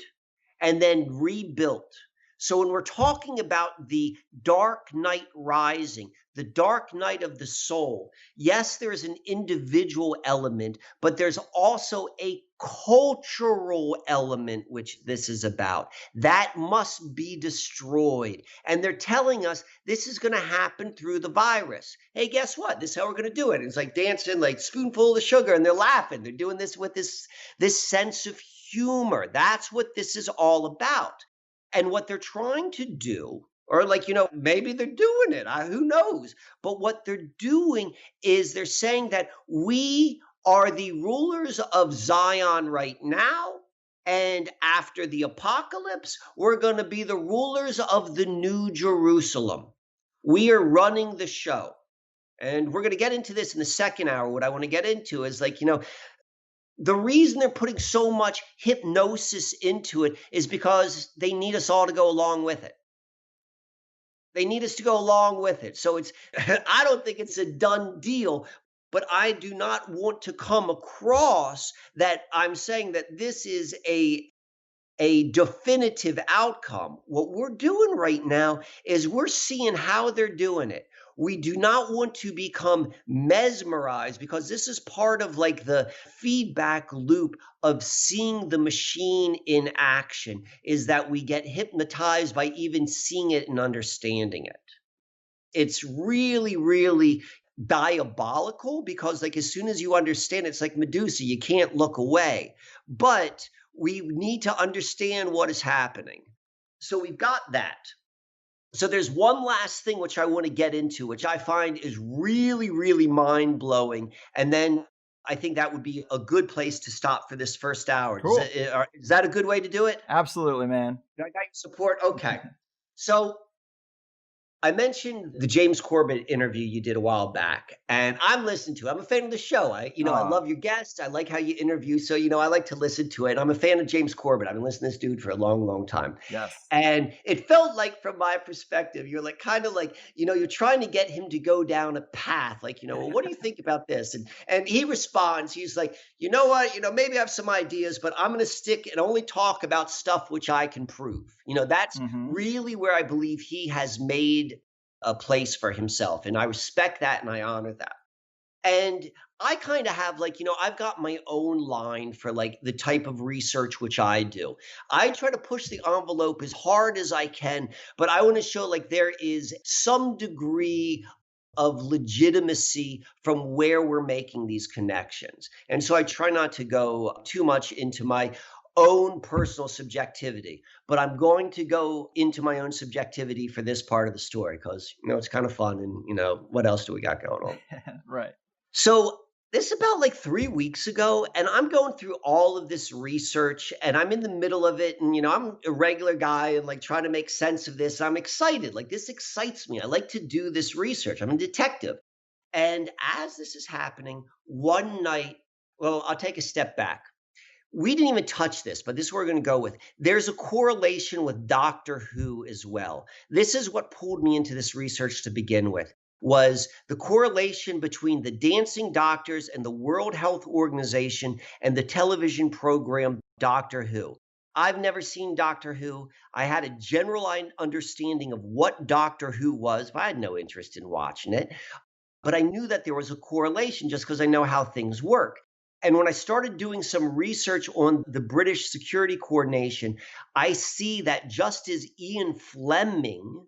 and then rebuilt. So when we're talking about the dark night rising, the dark night of the soul, yes, there is an individual element, but there's also a cultural element, which this is about. That must be destroyed. And they're telling us this is going to happen through the virus. Hey, guess what? This is how we're going to do it. It's like dancing, like spoonful of sugar, and they're laughing. They're doing this with this sense of humor. That's what this is all about. And what they're trying to do, or like, maybe they're doing it, who knows? But what they're doing is they're saying that we are the rulers of Zion right now. And after the apocalypse, we're going to be the rulers of the New Jerusalem. We are running the show. And we're going to get into this in the second hour. What I want to get into is the reason they're putting so much hypnosis into it is because they need us all to go along with it. They need us to go along with it. So I don't think it's a done deal, but I do not want to come across that I'm saying that this is a definitive outcome. What we're doing right now is we're seeing how they're doing it. We do not want to become mesmerized, because this is part of the feedback loop of seeing the machine in action, is that we get hypnotized by even seeing it and understanding it. It's really, really diabolical, because as soon as you understand, it's like Medusa, you can't look away. But we need to understand what is happening. So we've got that. So there's one last thing which I want to get into, which I find is really, really mind-blowing. And then I think that would be a good place to stop for this first hour. Cool. Is that a good way to do it? Absolutely, man. I got your support? Okay. So I mentioned the James Corbett interview you did a while back, and I'm listening to it. I'm a fan of the show. I love your guests. I like how you interview. So, I like to listen to it. I'm a fan of James Corbett. I've been listening to this dude for a long, long time. Yes. And it felt like, from my perspective, you're you're trying to get him to go down a path. Well, what do you think about this? And he responds, he's like, you know what? Maybe I have some ideas, but I'm going to stick and only talk about stuff which I can prove. That's really where I believe he has made a place for himself. And I respect that and I honor that. And I kind of have I've got my own line for the type of research which I do. I try to push the envelope as hard as I can, but I want to show there is some degree of legitimacy from where we're making these connections. And so I try not to go too much into my own personal subjectivity, but I'm going to go into my own subjectivity for this part of the story, because it's kind of fun, and what else do we got going on? Right. So this is about 3 weeks ago, and I'm going through all of this research, and I'm in the middle of it, and I'm a regular guy and trying to make sense of this. I'm excited. This excites me. I like to do this research. I'm a detective. And as this is happening, one night, well, I'll take a step back. We didn't even touch this, but this is what we're going to go with. There's a correlation with Doctor Who as well. This is what pulled me into this research to begin with, was the correlation between the dancing doctors and the World Health Organization and the television program Doctor Who. I've never seen Doctor Who. I had a general understanding of what Doctor Who was, but I had no interest in watching it. But I knew that there was a correlation just because I know how things work. And when I started doing some research on the British Security Coordination, I see that just as Ian Fleming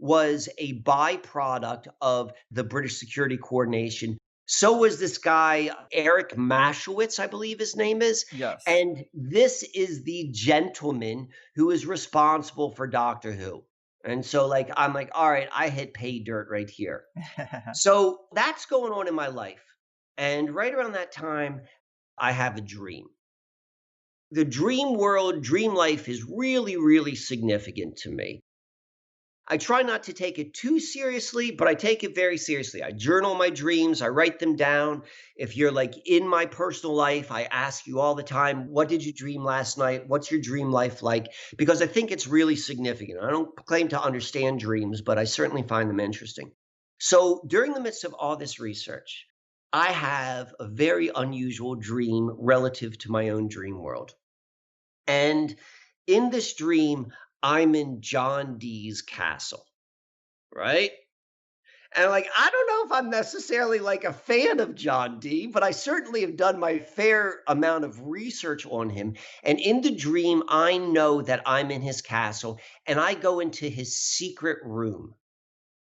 was a byproduct of the British Security Coordination, so was this guy, Eric Maschwitz, I believe his name is. Yes. And this is the gentleman who is responsible for Doctor Who. And so I'm all right, I hit pay dirt right here. So that's going on in my life. And right around that time, I have a dream. The dream world, dream life is really, really significant to me. I try not to take it too seriously, but I take it very seriously. I journal my dreams, I write them down. If you're like in my personal life, I ask you all the time, what did you dream last night? What's your dream life like? Because I think it's really significant. I don't claim to understand dreams, but I certainly find them interesting. So during the midst of all this research, I have a very unusual dream relative to my own dream world. And in this dream, I'm in John Dee's castle, right? And like, I don't know if I'm necessarily like a fan of John Dee, but I certainly have done my fair amount of research on him. And in the dream, I know that I'm in his castle and I go into his secret room.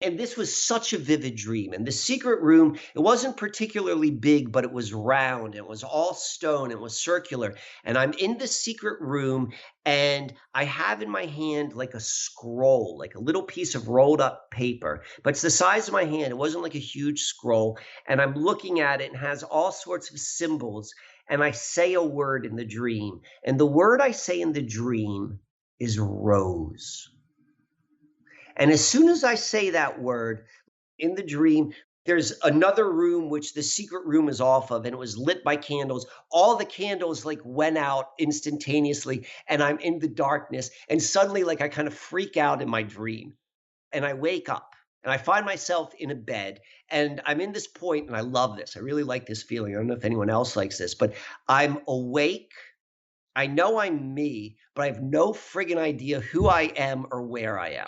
And this was such a vivid dream. And the secret room, it wasn't particularly big, but it was round. It was all stone. It was circular. And I'm in the secret room and I have in my hand like a scroll, like a little piece of rolled up paper, but it's the size of my hand. It wasn't like a huge scroll. And I'm looking at it and it has all sorts of symbols. And I say a word in the dream. And the word I say in the dream is rose. And as soon as I say that word in the dream, there's another room which the secret room is off of, and it was lit by candles. All the candles like went out instantaneously, and I'm in the darkness. And suddenly, like I kind of freak out in my dream, and I wake up, and I find myself in a bed, and I'm in this point, and I love this. I really like this feeling. I don't know if anyone else likes this, but I'm awake. I know I'm me, but I have no friggin' idea who I am or where I am.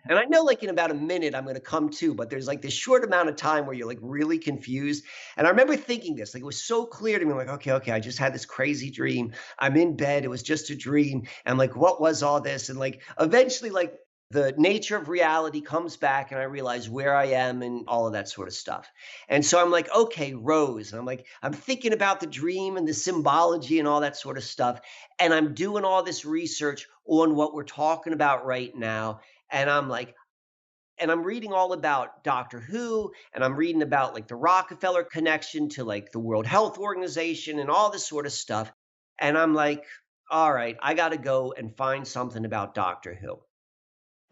And I know like in about a minute I'm going to come to, but there's like this short amount of time where you're like really confused. And I remember thinking this, like it was so clear to me, like, okay, I just had this crazy dream. I'm in bed. It was just a dream. And like, what was all this? And like, eventually, like the nature of reality comes back and I realize where I am and all of that sort of stuff. And so I'm like, okay, Rose. And I'm like, I'm thinking about the dream and the symbology and all that sort of stuff. And I'm doing all this research on what we're talking about right now. And I'm like, and I'm reading all about Doctor Who, and I'm reading about like the Rockefeller connection to like the World Health Organization and all this sort of stuff. And I'm like, all right, I got to go and find something about Doctor Who.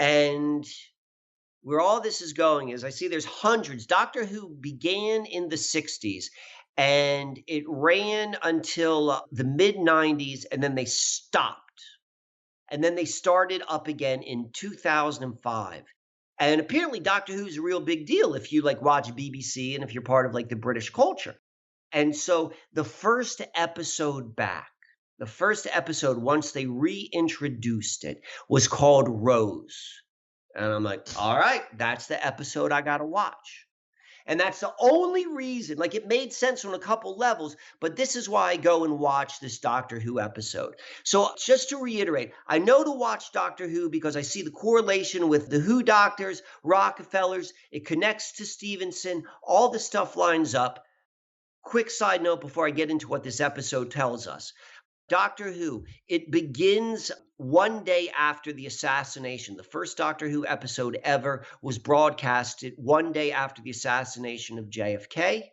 And where all this is going is I see there's hundreds. Doctor Who began in the 60s and it ran until the mid 90s, and then they stopped. And then they started up again in 2005. And apparently Doctor Who's a real big deal if you like watch BBC and if you're part of like the British culture. And so the first episode back, the first episode, once they reintroduced it, was called Rose. And I'm like, all right, that's the episode I got to watch. And that's the only reason, like it made sense on a couple levels, but this is why I go and watch this Doctor Who episode. So just to reiterate, I know to watch Doctor Who because I see the correlation with the Who doctors, Rockefellers, it connects to Stevenson, all the stuff lines up. Quick side note before I get into what this episode tells us. Doctor Who, it begins one day after the assassination. The first Doctor Who episode ever was broadcasted one day after the assassination of JFK.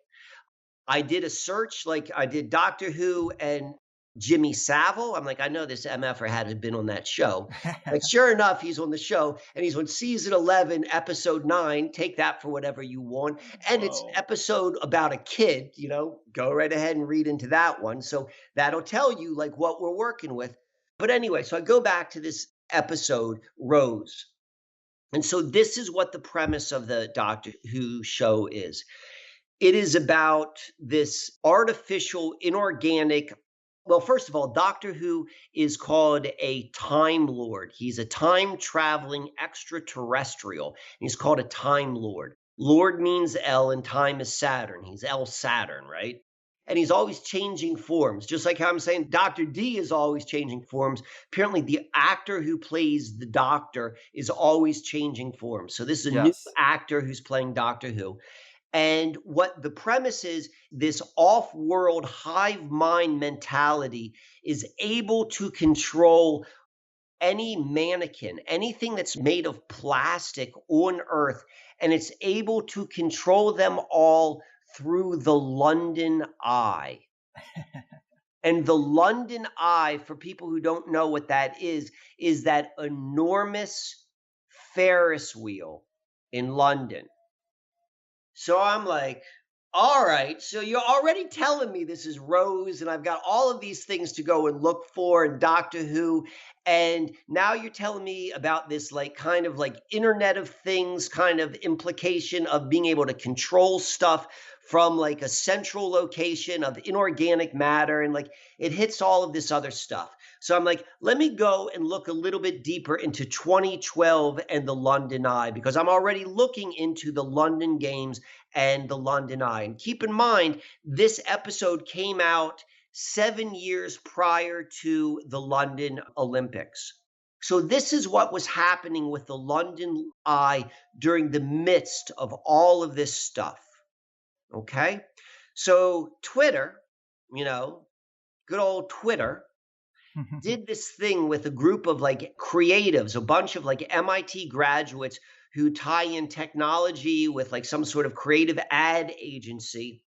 I did a search, like I did Doctor Who and Jimmy Savile. I'm like, I know this MFer had been on that show. Like, sure enough, he's on the show, and he's on season 11, episode 9. Take that for whatever you want. And it's an episode about a kid, you know, go right ahead and read into that one. So that'll tell you like what we're working with. But anyway, so I go back to this episode, Rose. And so this is what the premise of the Doctor Who show is. It is about this artificial, inorganic. Well, first of all, Doctor Who is called a Time Lord. He's a time-traveling extraterrestrial. He's called a Time Lord. Lord means L and time is Saturn. He's L Saturn, right? And he's always changing forms. Just like how I'm saying Dr. D is always changing forms. Apparently, the actor who plays the Doctor is always changing forms. So this is a new actor who's playing Doctor Who. And what the premise is, this off-world hive mind mentality is able to control any mannequin, anything that's made of plastic on Earth, and it's able to control them all through the London Eye. And the London Eye, for people who don't know what that is that enormous Ferris wheel in London. So I'm like, all right, so you're already telling me this is Rose, and I've got all of these things to go and look for in Doctor Who. And now you're telling me about this like kind of like Internet of Things kind of implication of being able to control stuff from like a central location of inorganic matter. And like it hits all of this other stuff. So I'm like, let me go and look a little bit deeper into 2012 and the London Eye, because I'm already looking into the London Games and the London Eye. And keep in mind, this episode came out 7 years prior to the London Olympics. So this is what was happening with the London Eye during the midst of all of this stuff. Okay? So Twitter, good old Twitter, did this thing with a group of like creatives, a bunch of like MIT graduates who tie in technology with like some sort of creative ad agency.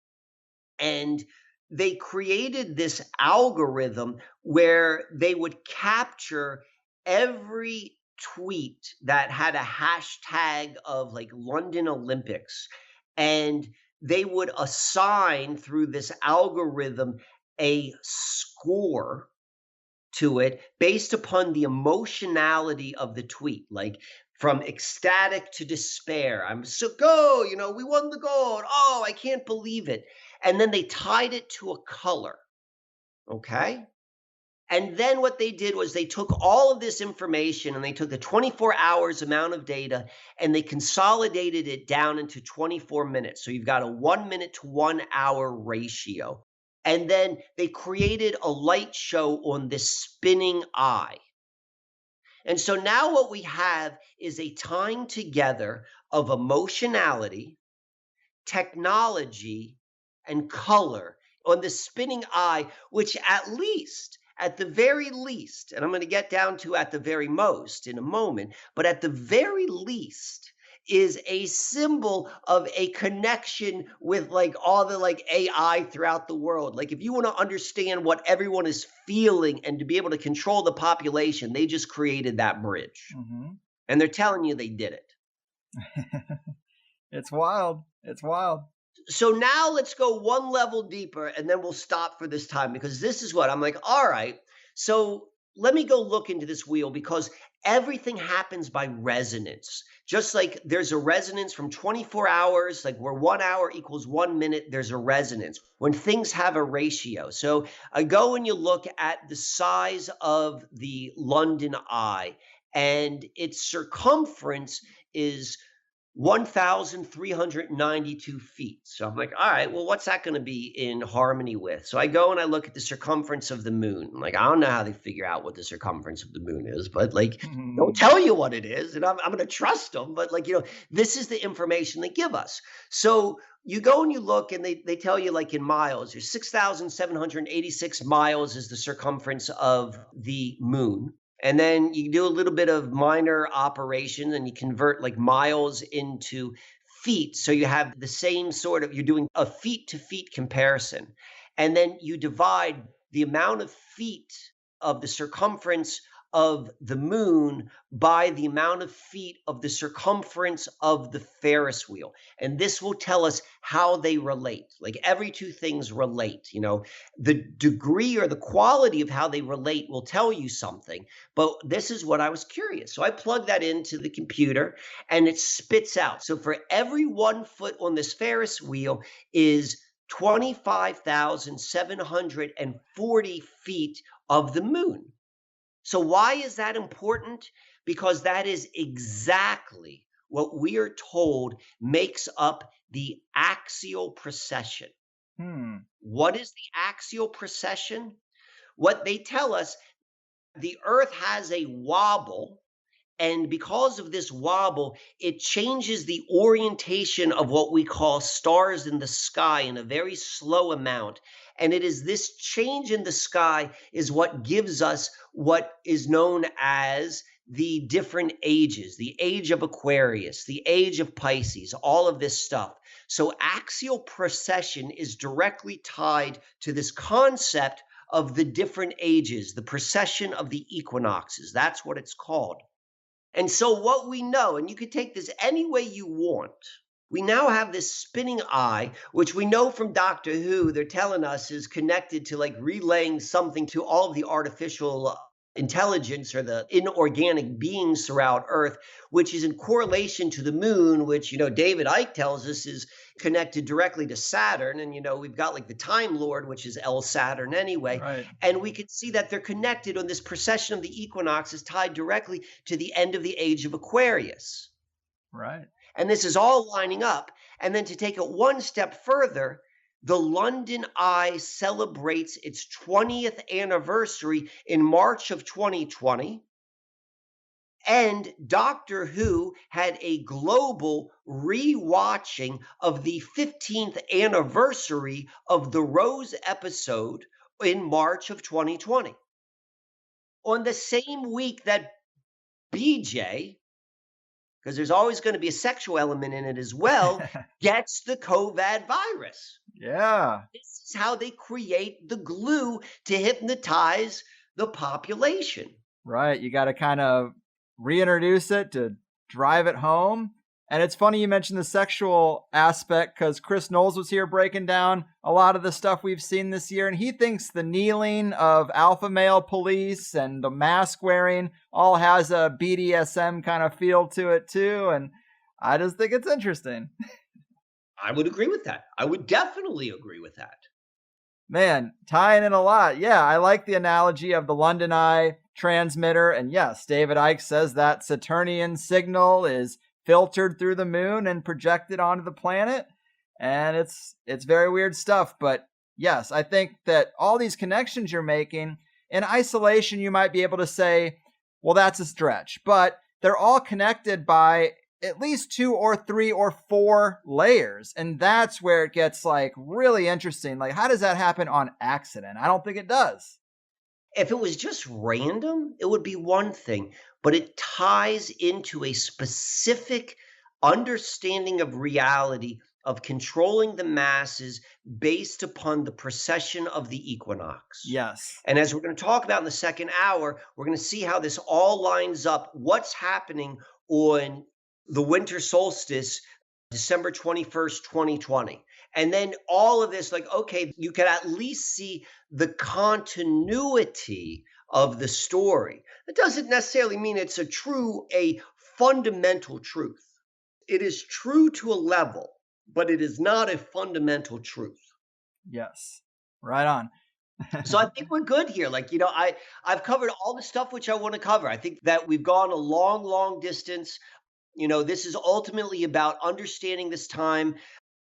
And they created this algorithm where they would capture every tweet that had a hashtag of like London Olympics. And they would assign through this algorithm a score to it based upon the emotionality of the tweet, like from ecstatic to despair. I'm so go, we won the gold. Oh, I can't believe it. And then they tied it to a color. Okay. And then what they did was they took all of this information and they took the 24 hours amount of data and they consolidated it down into 24 minutes. So you've got a 1 minute to 1 hour ratio. And then they created a light show on this spinning eye. And so now what we have is a tying together of emotionality, technology, and color on the spinning eye, which at the very least, and I'm going to get down to at the very most in a moment, but at the very least is a symbol of a connection with like all the like AI throughout the world. Like if you want to understand what everyone is feeling and to be able to control the population, they just created that bridge. Mm-hmm. And they're telling you they did it. It's wild. It's wild. So now let's go one level deeper and then we'll stop for this time, because this is what I'm like, all right, so let me go look into this wheel, because everything happens by resonance. Just like there's a resonance from 24 hours, like where 1 hour equals 1 minute, there's a resonance when things have a ratio. So I go and you look at the size of the London Eye, and its circumference is 1,392 feet. So I'm like, all right, well, what's that going to be in harmony with? So I go and I look at the circumference of the moon. I'm like, I don't know how they figure out what the circumference of the moon is, but like, they'll tell you what it is, and I'm going to trust them. But like, this is the information they give us. So you go and you look, and they tell you like in miles. There's 6,786 miles is the circumference of the moon. And then you do a little bit of minor operation and you convert like miles into feet. So you have the same sort of, you're doing a feet to feet comparison. And then you divide the amount of feet of the circumference of the moon by the amount of feet of the circumference of the Ferris wheel. And this will tell us how they relate. Like every two things relate, the degree or the quality of how they relate will tell you something. But this is what I was curious. So I plug that into the computer and it spits out. So for every 1 foot on this Ferris wheel is 25,740 feet of the moon. So why is that important? Because that is exactly what we are told makes up the axial precession. What is the axial precession? What they tell us, the Earth has a wobble, and because of this wobble, it changes the orientation of what we call stars in the sky in a very slow amount. And it is this change in the sky is what gives us what is known as the different ages, the age of Aquarius, the age of Pisces, all of this stuff. So axial precession is directly tied to this concept of the different ages, the precession of the equinoxes. That's what it's called. And so what we know, and you can take this any way you want, we now have this spinning eye, which we know from Doctor Who, they're telling us is connected to like relaying something to all of the artificial intelligence or the inorganic beings throughout Earth, which is in correlation to the moon, which, David Icke tells us is connected directly to Saturn. And, we've got like the Time Lord, which is L Saturn anyway. Right. And we can see that they're connected on this precession of the equinox is tied directly to the end of the age of Aquarius. Right. And this is all lining up. And then to take it one step further, the London Eye celebrates its 20th anniversary in March of 2020. And Doctor Who had a global rewatching of the 15th anniversary of the Rose episode in March of 2020. On the same week that BJ, because there's always going to be a sexual element in it as well, gets the COVID virus. Yeah. This is how they create the glue to hypnotize the population. Right. You got to kind of reintroduce it to drive it home. And it's funny you mentioned the sexual aspect because Chris Knowles was here breaking down a lot of the stuff we've seen this year. And he thinks the kneeling of alpha male police and the mask wearing all has a BDSM kind of feel to it too. And I just think it's interesting. I would agree with that. I would definitely agree with that. Man, tying in a lot. Yeah, I like the analogy of the London Eye transmitter. And yes, David Icke says that Saturnian signal is filtered through the moon and projected onto the planet. And it's very weird stuff. But yes, I think that all these connections you're making, in isolation, you might be able to say, well, that's a stretch. But they're all connected by at least 2 or 3 or 4 layers. And that's where it gets like really interesting. Like, how does that happen on accident? I don't think it does. If it was just random, it would be one thing, but it ties into a specific understanding of reality of controlling the masses based upon the precession of the equinox. Yes. And as we're going to talk about in the second hour, we're going to see how this all lines up, what's happening on the winter solstice, December 21st, 2020. And then all of this, like, okay, you can at least see the continuity of the story. It doesn't necessarily mean it's a fundamental truth. It is true to a level, but it is not a fundamental truth. Yes. Right on. So I think we're good here. Like, I've covered all the stuff which I want to cover. I think that we've gone a long, long distance. This is ultimately about understanding this time.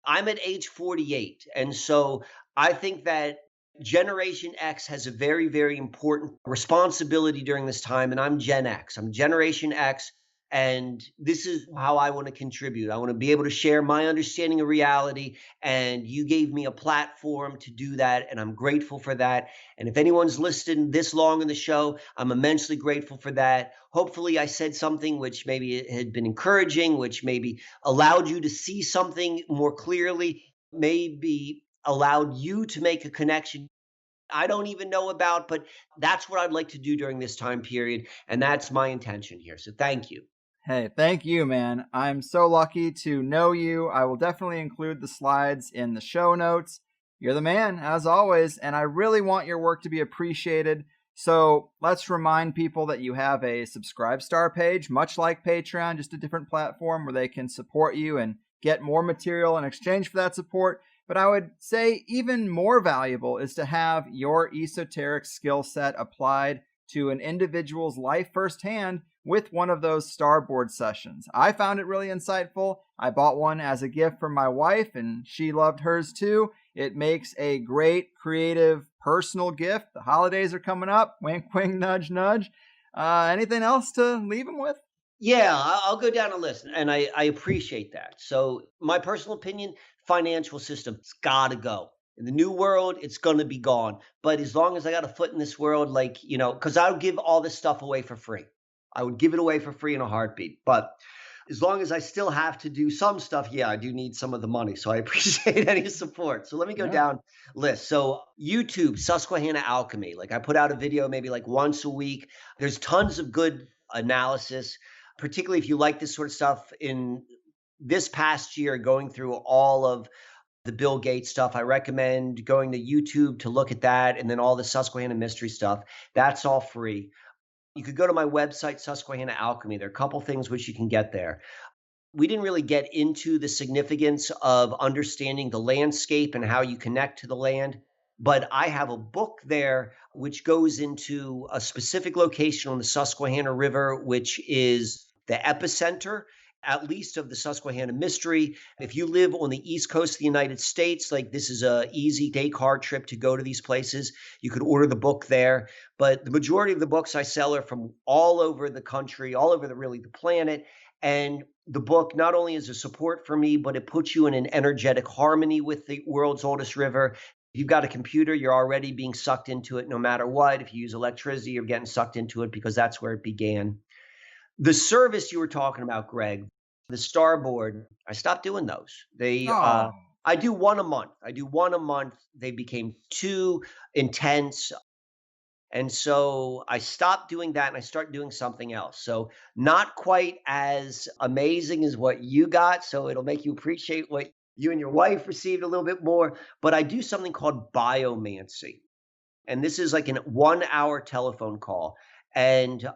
I'm at age 48. And so I think that Generation X has a very, very important responsibility during this time. And I'm Gen X. I'm Generation X. And this is how I want to contribute. I want to be able to share my understanding of reality. And you gave me a platform to do that. And I'm grateful for that. And if anyone's listened this long in the show, I'm immensely grateful for that. Hopefully I said something which maybe it had been encouraging, which maybe allowed you to see something more clearly, maybe allowed you to make a connection I don't even know about, but that's what I'd like to do during this time period. And that's my intention here. So thank you. Hey, thank you, man. I'm so lucky to know you. I will definitely include the slides in the show notes. You're the man, as always, and I really want your work to be appreciated. So let's remind people that you have a Subscribe Star page, much like Patreon, just a different platform where they can support you and get more material in exchange for that support. But I would say even more valuable is to have your esoteric skill set applied to an individual's life firsthand with one of those Starboard sessions. I found it really insightful. I bought one as a gift from my wife, and she loved hers too. It makes a great, creative, personal gift. The holidays are coming up. Wink, wink, nudge, nudge. Anything else to leave them with? Yeah, I'll go down a list, and I appreciate that. So my personal opinion, financial system's got to go. In the new world, it's going to be gone. But as long as I got a foot in this world, because I would give all this stuff away for free. I would give it away for free in a heartbeat. But as long as I still have to do some stuff, yeah, I do need some of the money. So I appreciate any support. So let me go down list. So YouTube, Susquehanna Alchemy. Like I put out a video maybe like once a week. There's tons of good analysis, particularly if you like this sort of stuff. In this past year, going through all of the Bill Gates stuff, I recommend going to YouTube to look at that, and then all the Susquehanna mystery stuff. That's all free. You could go to my website, Susquehanna Alchemy. There are a couple things which you can get there. We didn't really get into the significance of understanding the landscape and how you connect to the land, but I have a book there which goes into a specific location on the Susquehanna River, which is the epicenter, at least of the Susquehanna mystery. If you live on the East Coast of the United States, like this is a easy day car trip to go to these places. You could order the book there. But the majority of the books I sell are from all over the country, all over the planet. And the book not only is a support for me, but it puts you in an energetic harmony with the world's oldest river. If you've got a computer, you're already being sucked into it no matter what. If you use electricity, you're getting sucked into it because that's where it began. The service you were talking about, Greg, the Starboard, I stopped doing those. I do one a month. They became too intense. And so I stopped doing that and I started doing something else. So not quite as amazing as what you got. So it'll make you appreciate what you and your wife received a little bit more. But I do something called biomancy. And this is like a 1 hour telephone call. And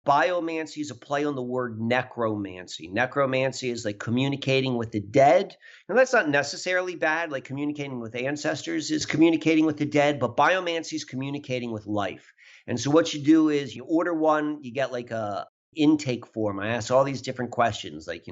biomancy is a play on the word necromancy. Necromancy is like communicating with the dead. And that's not necessarily bad. Like communicating with ancestors is communicating with the dead, but biomancy is communicating with life. And so what you do is you order one, you get like a intake form. I ask all these different questions, like,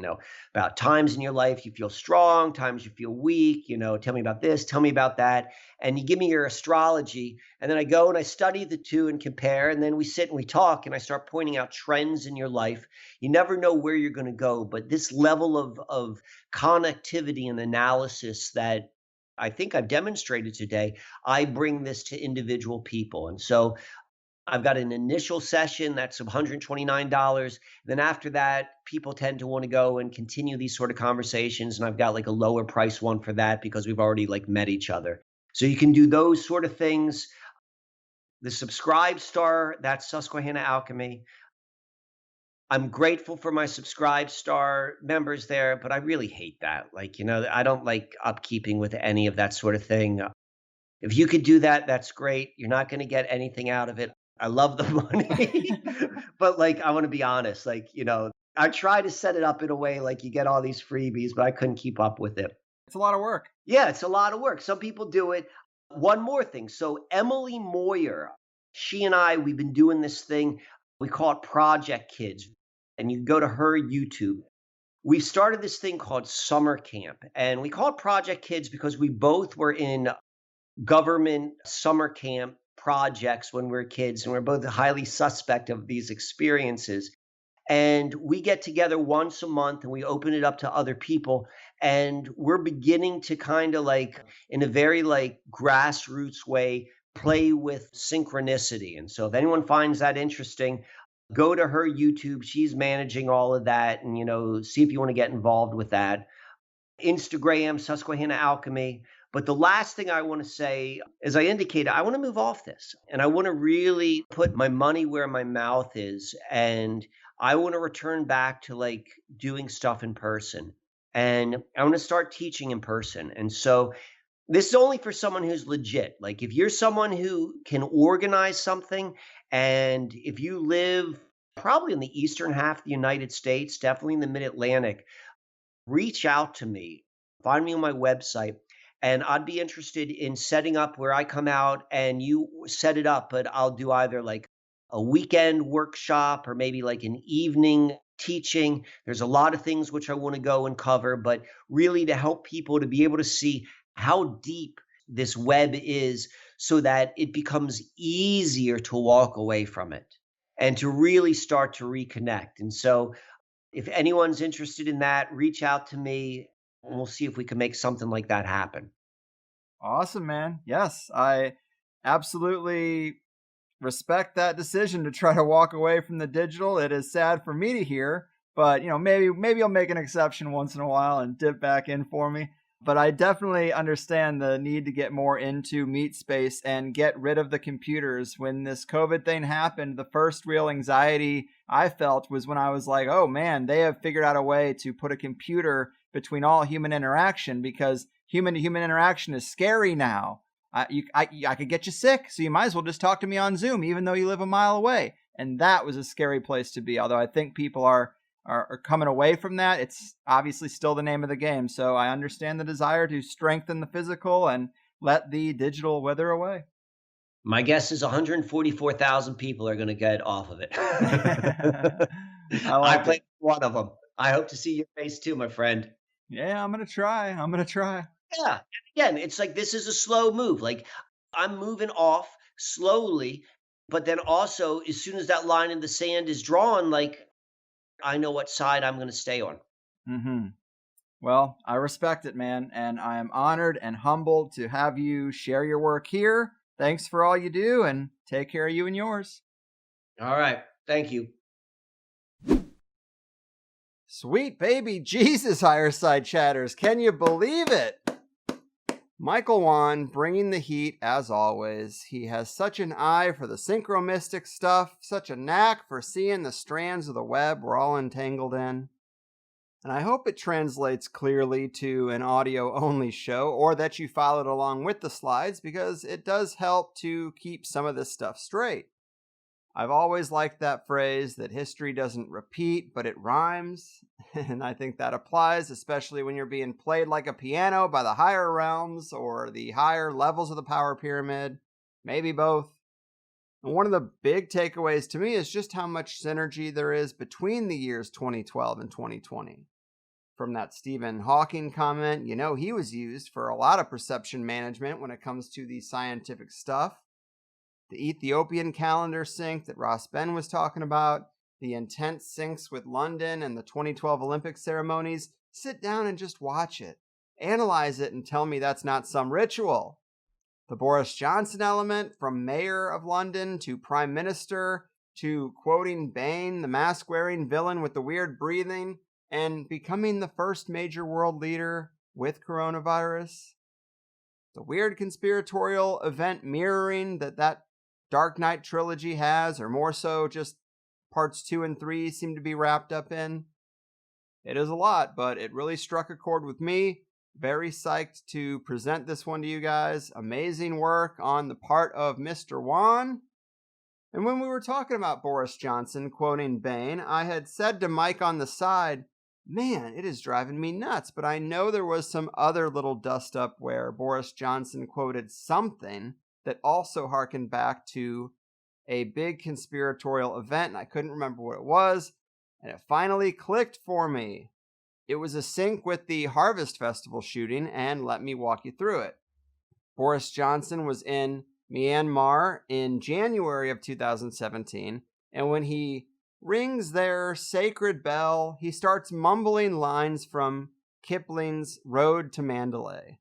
about times in your life you feel strong, times you feel weak, tell me about this, tell me about that. And you give me your astrology. And then I go and I study the two and compare. And then we sit and we talk and I start pointing out trends in your life. You never know where you're going to go, but this level of connectivity and analysis that I think I've demonstrated today, I bring this to individual people. And so I've got an initial session that's $129. Then after that, people tend to want to go and continue these sort of conversations. And I've got like a lower price one for that because we've already like met each other. So you can do those sort of things. The Subscribe Star, that's Susquehanna Alchemy. I'm grateful for my Subscribe Star members there, but I really hate that. I don't like upkeeping with any of that sort of thing. If you could do that, that's great. You're not going to get anything out of it. I love the money, but I want to be honest, I try to set it up in a way like you get all these freebies, but I couldn't keep up with it. It's a lot of work. Yeah, it's a lot of work. Some people do it. One more thing. So Emily Moyer, she and we've been doing this thing. We call it Project Kids, and you go to her YouTube. We started this thing called Summer Camp, and we call it Project Kids because we both were in government summer camp projects when we were kids, and we're both highly suspect of these experiences. And we get together once a month and we open it up to other people. And we're beginning to kind of in a very grassroots way, play with synchronicity. And so if anyone finds that interesting, go to her YouTube. She's managing all of that, and, see if you want to get involved with that. Instagram, Susquehanna Alchemy. But the last thing I want to say, as I indicated, I want to move off this and I want to really put my money where my mouth is. And I want to return back to doing stuff in person. And I want to start teaching in person. And so this is only for someone who's legit. If you're someone who can organize something, and if you live probably in the eastern half of the United States, definitely in the mid-Atlantic, reach out to me, find me on my website. And I'd be interested in setting up where I come out and you set it up, but I'll do either a weekend workshop or maybe an evening teaching. There's a lot of things which I want to go and cover, but really to help people to be able to see how deep this web is so that it becomes easier to walk away from it and to really start to reconnect. And so if anyone's interested in that, reach out to me. And we'll see if we can make something like that happen. Awesome, man. Yes, I absolutely respect that decision to try to walk away from the digital. It is sad for me to hear, But, maybe I'll make an exception once in a while and dip back in for me. But I definitely understand the need to get more into meat space and get rid of the computers. When this COVID thing happened, the first real anxiety I felt was when I was like, oh man, they have figured out a way to put a computer between all human interaction, because human-to-human interaction is scary now. I could get you sick, so you might as well just talk to me on Zoom, even though you live a mile away. And that was a scary place to be, although I think people are coming away from that. It's obviously still the name of the game, so I understand the desire to strengthen the physical and let the digital wither away. My guess is 144,000 people are going to get off of it. I played one of them. I hope to see your face too, my friend. Yeah, I'm going to try. Yeah. Again, it's like this is a slow move. Like I'm moving off slowly, but then also as soon as that line in the sand is drawn, like I know what side I'm going to stay on. Mm-hmm. Well, I respect it, man, and I am honored and humbled to have you share your work here. Thanks for all you do, and take care of you and yours. All right. Thank you. Sweet baby Jesus, Higher Side Chatters. Can you believe it? Michael Wann bringing the heat as always. He has such an eye for the synchronistic stuff, such a knack for seeing the strands of the web we're all entangled in. And I hope it translates clearly to an audio-only show, or that you followed along with the slides, because it does help to keep some of this stuff straight. I've always liked that phrase that history doesn't repeat, but it rhymes. And I think that applies, especially when you're being played like a piano by the higher realms or the higher levels of the power pyramid. Maybe both. And one of the big takeaways to me is just how much synergy there is between the years 2012 and 2020. From that Stephen Hawking comment, he was used for a lot of perception management when it comes to the scientific stuff. The Ethiopian calendar sync that Ross Ben was talking about, the intense syncs with London and the 2012 Olympic ceremonies. Sit down and just watch it. Analyze it and tell me that's not some ritual. The Boris Johnson element, from Mayor of London to Prime Minister to quoting Bane, the mask-wearing villain with the weird breathing, and becoming the first major world leader with coronavirus. The weird conspiratorial event mirroring that Dark Knight trilogy has, or more so just parts 2 and 3 seem to be wrapped up in. It is a lot, but it really struck a chord with me. Very psyched to present this one to you guys. Amazing work on the part of Mr. Wann. And when we were talking about Boris Johnson quoting Bane, I had said to Mike on the side, man, it is driving me nuts, but I know there was some other little dust-up where Boris Johnson quoted something that also harkened back to a big conspiratorial event, and I couldn't remember what it was, and it finally clicked for me. It was a sync with the Harvest Festival shooting, and let me walk you through it. Boris Johnson was in Myanmar in January of 2017, and when he rings their sacred bell, he starts mumbling lines from Kipling's Road to Mandalay,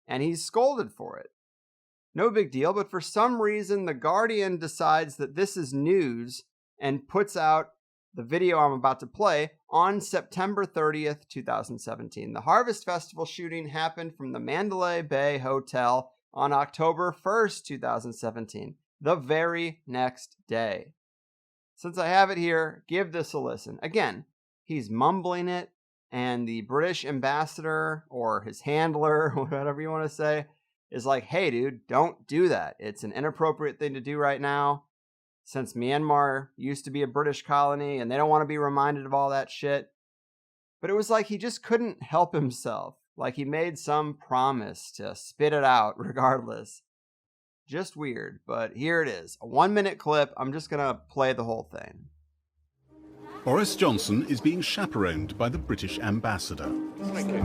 and he's scolded for it. No big deal, but for some reason, The Guardian decides that this is news and puts out the video I'm about to play on September 30th, 2017. The Harvest Festival shooting happened from the Mandalay Bay Hotel on October 1st, 2017, the very next day. Since I have it here, give this a listen. Again, he's mumbling it, and the British ambassador, or his handler, whatever you want to say, is like, hey dude, don't do that. It's an inappropriate thing to do right now, since Myanmar used to be a British colony and they don't want to be reminded of all that shit. But it was like he just couldn't help himself, like he made some promise to spit it out regardless. Just weird, but here it is, a 1-minute clip. I'm just gonna play the whole thing. Boris Johnson is being chaperoned by the British ambassador.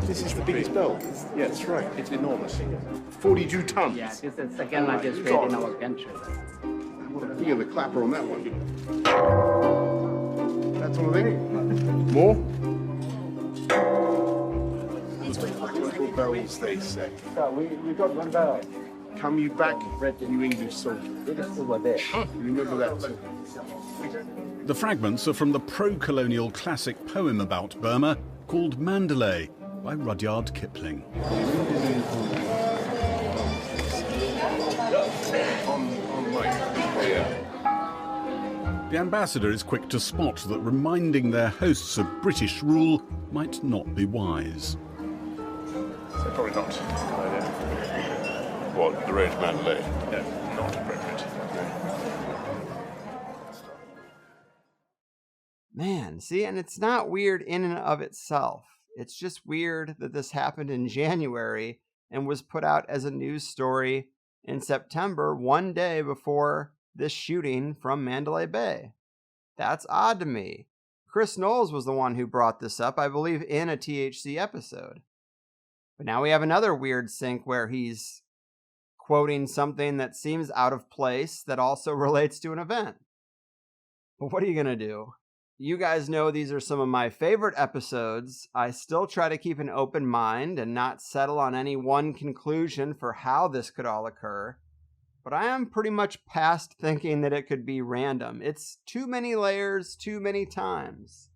This is the biggest bell. Yeah, that's right. It's enormous. 42 tons. Yeah, this is the second largest rate in our country. What a feel the clapper on that one. That's all they need. More? Multiple barrels, they say. So we got one barrel. Come you back, you English soldier. Remember that too. The fragments are from the pro-colonial classic poem about Burma called Mandalay by Rudyard Kipling. The ambassador is quick to spot that reminding their hosts of British rule might not be wise. So probably not. What, the Rage Mandalay? No, not appropriate. Man, see, and it's not weird in and of itself. It's just weird that this happened in January and was put out as a news story in September, one day before this shooting from Mandalay Bay. That's odd to me. Chris Knowles was the one who brought this up, I believe, in a THC episode. But now we have another weird sync where he's quoting something that seems out of place that also relates to an event. But what are you going to do? You guys know these are some of my favorite episodes. I still try to keep an open mind and not settle on any one conclusion for how this could all occur. But I am pretty much past thinking that it could be random. It's too many layers, too many times.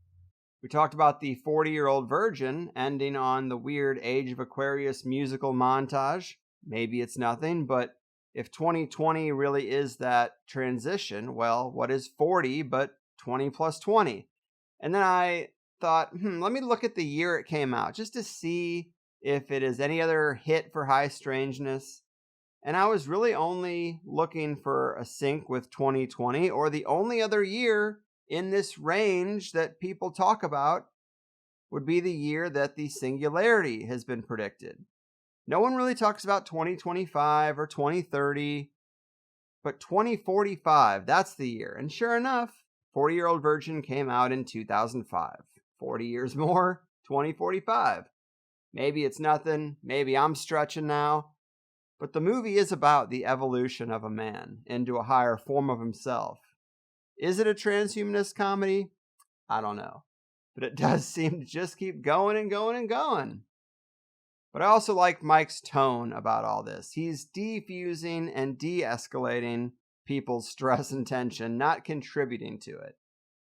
We talked about the 40-year-old virgin ending on the weird Age of Aquarius musical montage. Maybe it's nothing, but if 2020 really is that transition, well, what is 40 but 20 plus 20? And then I thought, let me look at the year it came out just to see if it is any other hit for high strangeness. And I was really only looking for a sync with 2020, or the only other year in this range that people talk about would be the year that the singularity has been predicted. No one really talks about 2025 or 2030, but 2045, that's the year. And sure enough, 40-year-old virgin came out in 2005. 40 years more, 2045. Maybe it's nothing, maybe I'm stretching now, but the movie is about the evolution of a man into a higher form of himself. Is it a transhumanist comedy? I don't know. But it does seem to just keep going and going and going. But I also like Mike's tone about all this. He's defusing and de-escalating people's stress and tension, not contributing to it.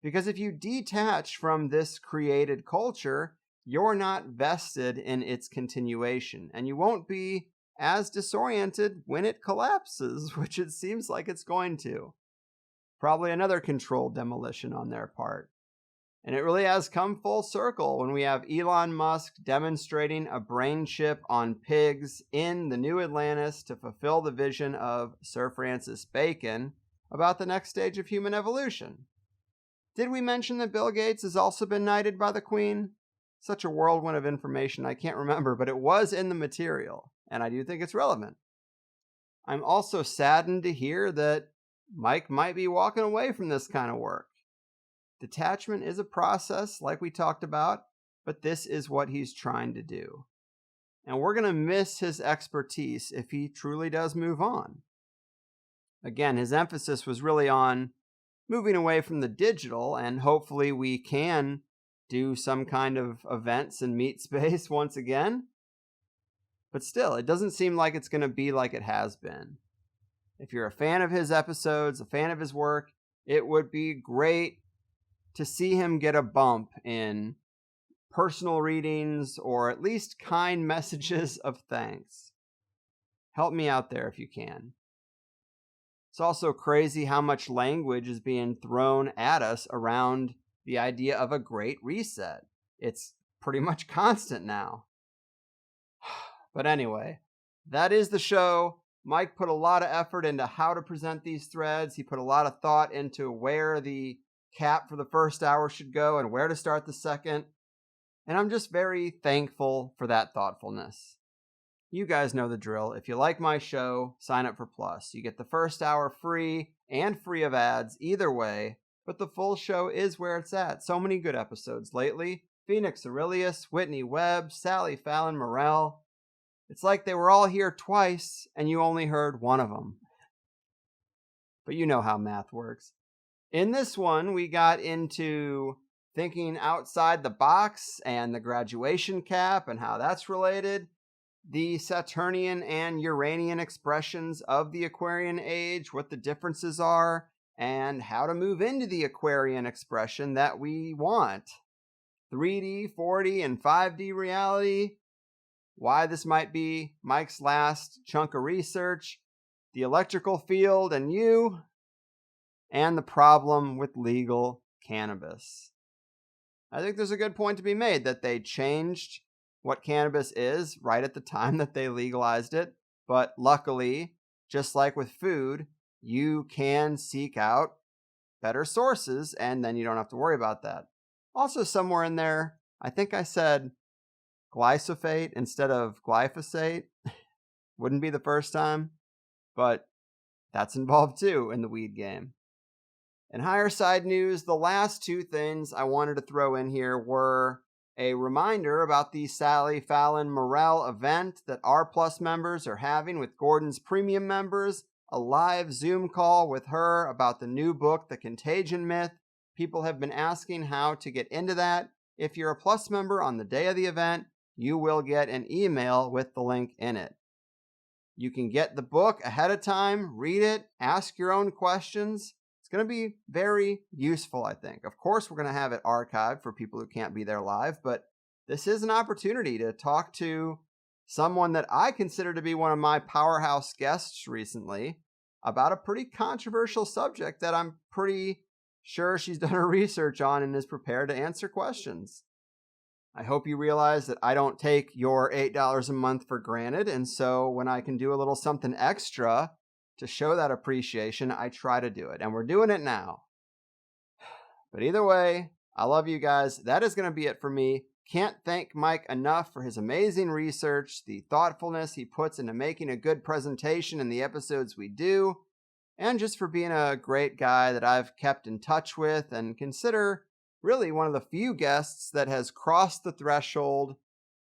Because if you detach from this created culture, you're not vested in its continuation, and you won't be as disoriented when it collapses, which it seems like it's going to. Probably another controlled demolition on their part. And it really has come full circle when we have Elon Musk demonstrating a brain chip on pigs in the New Atlantis to fulfill the vision of Sir Francis Bacon about the next stage of human evolution. Did we mention that Bill Gates has also been knighted by the Queen? Such a whirlwind of information I can't remember, but it was in the material, and I do think it's relevant. I'm also saddened to hear that Mike might be walking away from this kind of work. Detachment is a process, like we talked about, but this is what he's trying to do. And we're going to miss his expertise if he truly does move on. Again, his emphasis was really on moving away from the digital, and hopefully we can do some kind of events and meet space once again. But still, it doesn't seem like it's going to be like it has been. If you're a fan of his episodes, a fan of his work, it would be great to see him get a bump in personal readings or at least kind messages of thanks. Help me out there if you can. It's also crazy how much language is being thrown at us around the idea of a great reset. It's pretty much constant now. But anyway, that is the show. Mike put a lot of effort into how to present these threads. He put a lot of thought into where the cap for the first hour should go and where to start the second. And I'm just very thankful for that thoughtfulness. You guys know the drill. If you like my show, sign up for Plus. You get the first hour free and free of ads either way, but the full show is where it's at. So many good episodes lately. Phoenix Aurelius, Whitney Webb, Sally Fallon Morell. It's like they were all here twice and you only heard one of them. But you know how math works. In this one, we got into thinking outside the box and the graduation cap and how that's related. the Saturnian and Uranian expressions of the Aquarian age, what the differences are, and how to move into the Aquarian expression that we want. 3D, 4D, and 5D reality, why this might be Mike's last chunk of research, the electrical field and you, and the problem with legal cannabis. I think there's a good point to be made that they changed what cannabis is right at the time that they legalized it, but luckily, just like with food, you can seek out better sources and then you don't have to worry about that. Also, somewhere in there, I think I said glyphosate instead of glyphosate. Wouldn't be the first time, but that's involved too in the weed game. In higher side news, the last two things I wanted to throw in here were a reminder about the Sally Fallon Morel event that R Plus members are having with Gordon's premium members, a live Zoom call with her about the new book, The Contagion Myth. People have been asking how to get into that. If you're a Plus member on the day of the event, you will get an email with the link in it. You can get the book ahead of time, read it, ask your own questions. It's going to be very useful, I think. Of course, we're going to have it archived for people who can't be there live, but this is an opportunity to talk to someone that I consider to be one of my powerhouse guests recently about a pretty controversial subject that I'm pretty sure she's done her research on and is prepared to answer questions. I hope you realize that I don't take your $8 a month for granted, and so when I can do a little something extra to show that appreciation, I try to do it, and we're doing it now. But either way, I love you guys. That is going to be it for me. Can't thank Mike enough for his amazing research, the thoughtfulness he puts into making a good presentation in the episodes we do, and just for being a great guy that I've kept in touch with and consider really one of the few guests that has crossed the threshold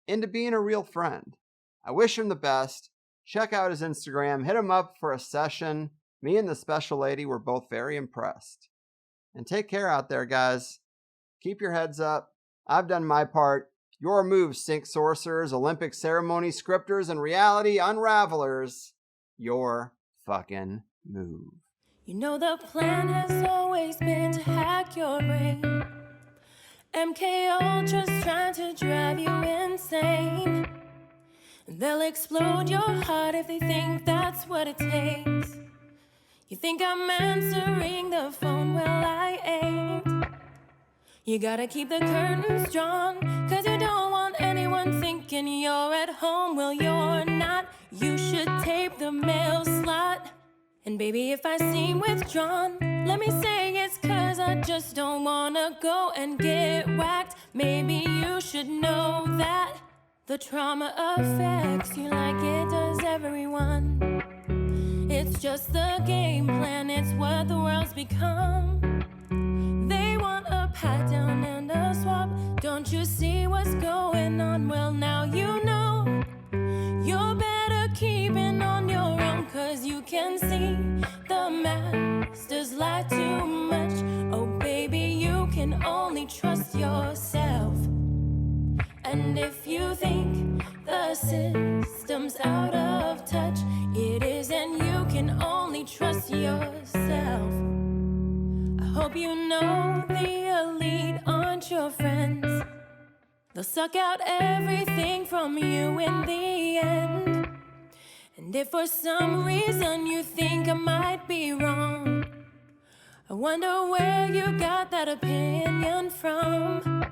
into being a real friend. I wish him the best. Check out his Instagram, hit him up for a session. Me and the special lady were both very impressed. And take care out there, guys. Keep your heads up. I've done my part. Your moves, sync sorcerers, Olympic ceremony scripters, and reality unravelers. Your fucking move. You know the plan has always been to hack your brain. MK Ultra's trying to drive you insane. They'll explode your heart if they think that's what it takes. You think I'm answering the phone? Well, I ain't. You gotta keep the curtains drawn, 'cause you don't want anyone thinking you're at home. Well, you're not. You should tape the mail slot. And baby, if I seem withdrawn, let me say it's 'cause I just don't wanna go and get whacked. Maybe you should know that the trauma affects you like it does everyone. It's just the game plan, it's what the world's become. They want a pat down and a swap. Don't you see what's going on? Well, now you know. You're better keeping on your own, 'cause you can see the masters lie too much. Oh baby, you can only trust yourself. And if you think the system's out of touch, it is, and you can only trust yourself. I hope you know the elite aren't your friends. They'll suck out everything from you in the end. And if for some reason you think I might be wrong, I wonder where you got that opinion from.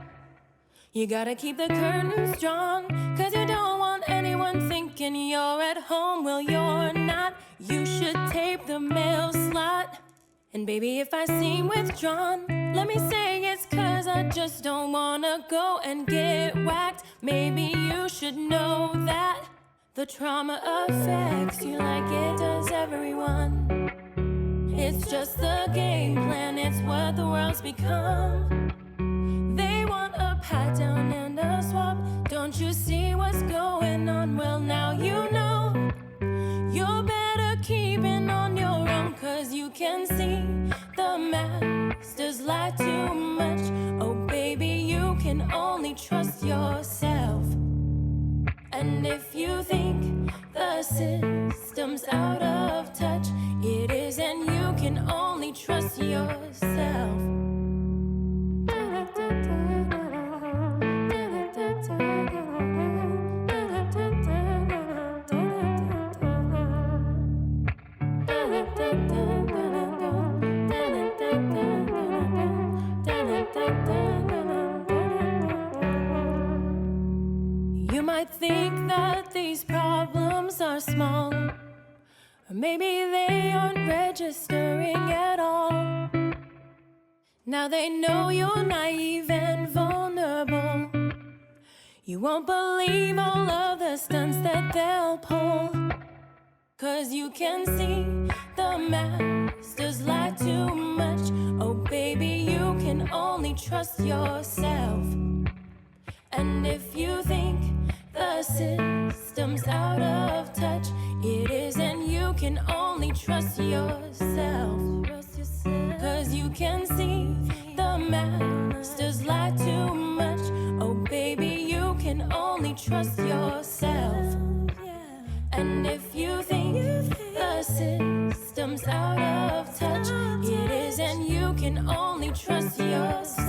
You gotta keep the curtains drawn, 'cause you don't want anyone thinking you're at home. Well, you're not. You should tape the mail slot. And baby, if I seem withdrawn, let me say it's 'cause I just don't wanna go and get whacked. Maybe you should know that the trauma affects you like it does everyone. It's just the game plan, it's what the world's become. They want a pat down and a swap. Don't you see what's going on? Well, now you know. You're better keeping on your own, 'cause you can see the masters lie too much. Oh baby, you can only trust yourself. And if you think system's out of touch. It is, and you can only trust yourself. You might think that these problems are small, or maybe they aren't registering at all. Now they know you're naive and vulnerable. You won't believe all of the stunts that they'll pull, 'cause you can see the masters lie too much. Oh baby, you can only trust yourself. And if you think the system's out of touch, it is, and you can only trust yourself. 'Cause you can see the masters lie too much. Oh baby, you can only trust yourself. And if you think the system's out of touch, it is, and you can only trust yourself.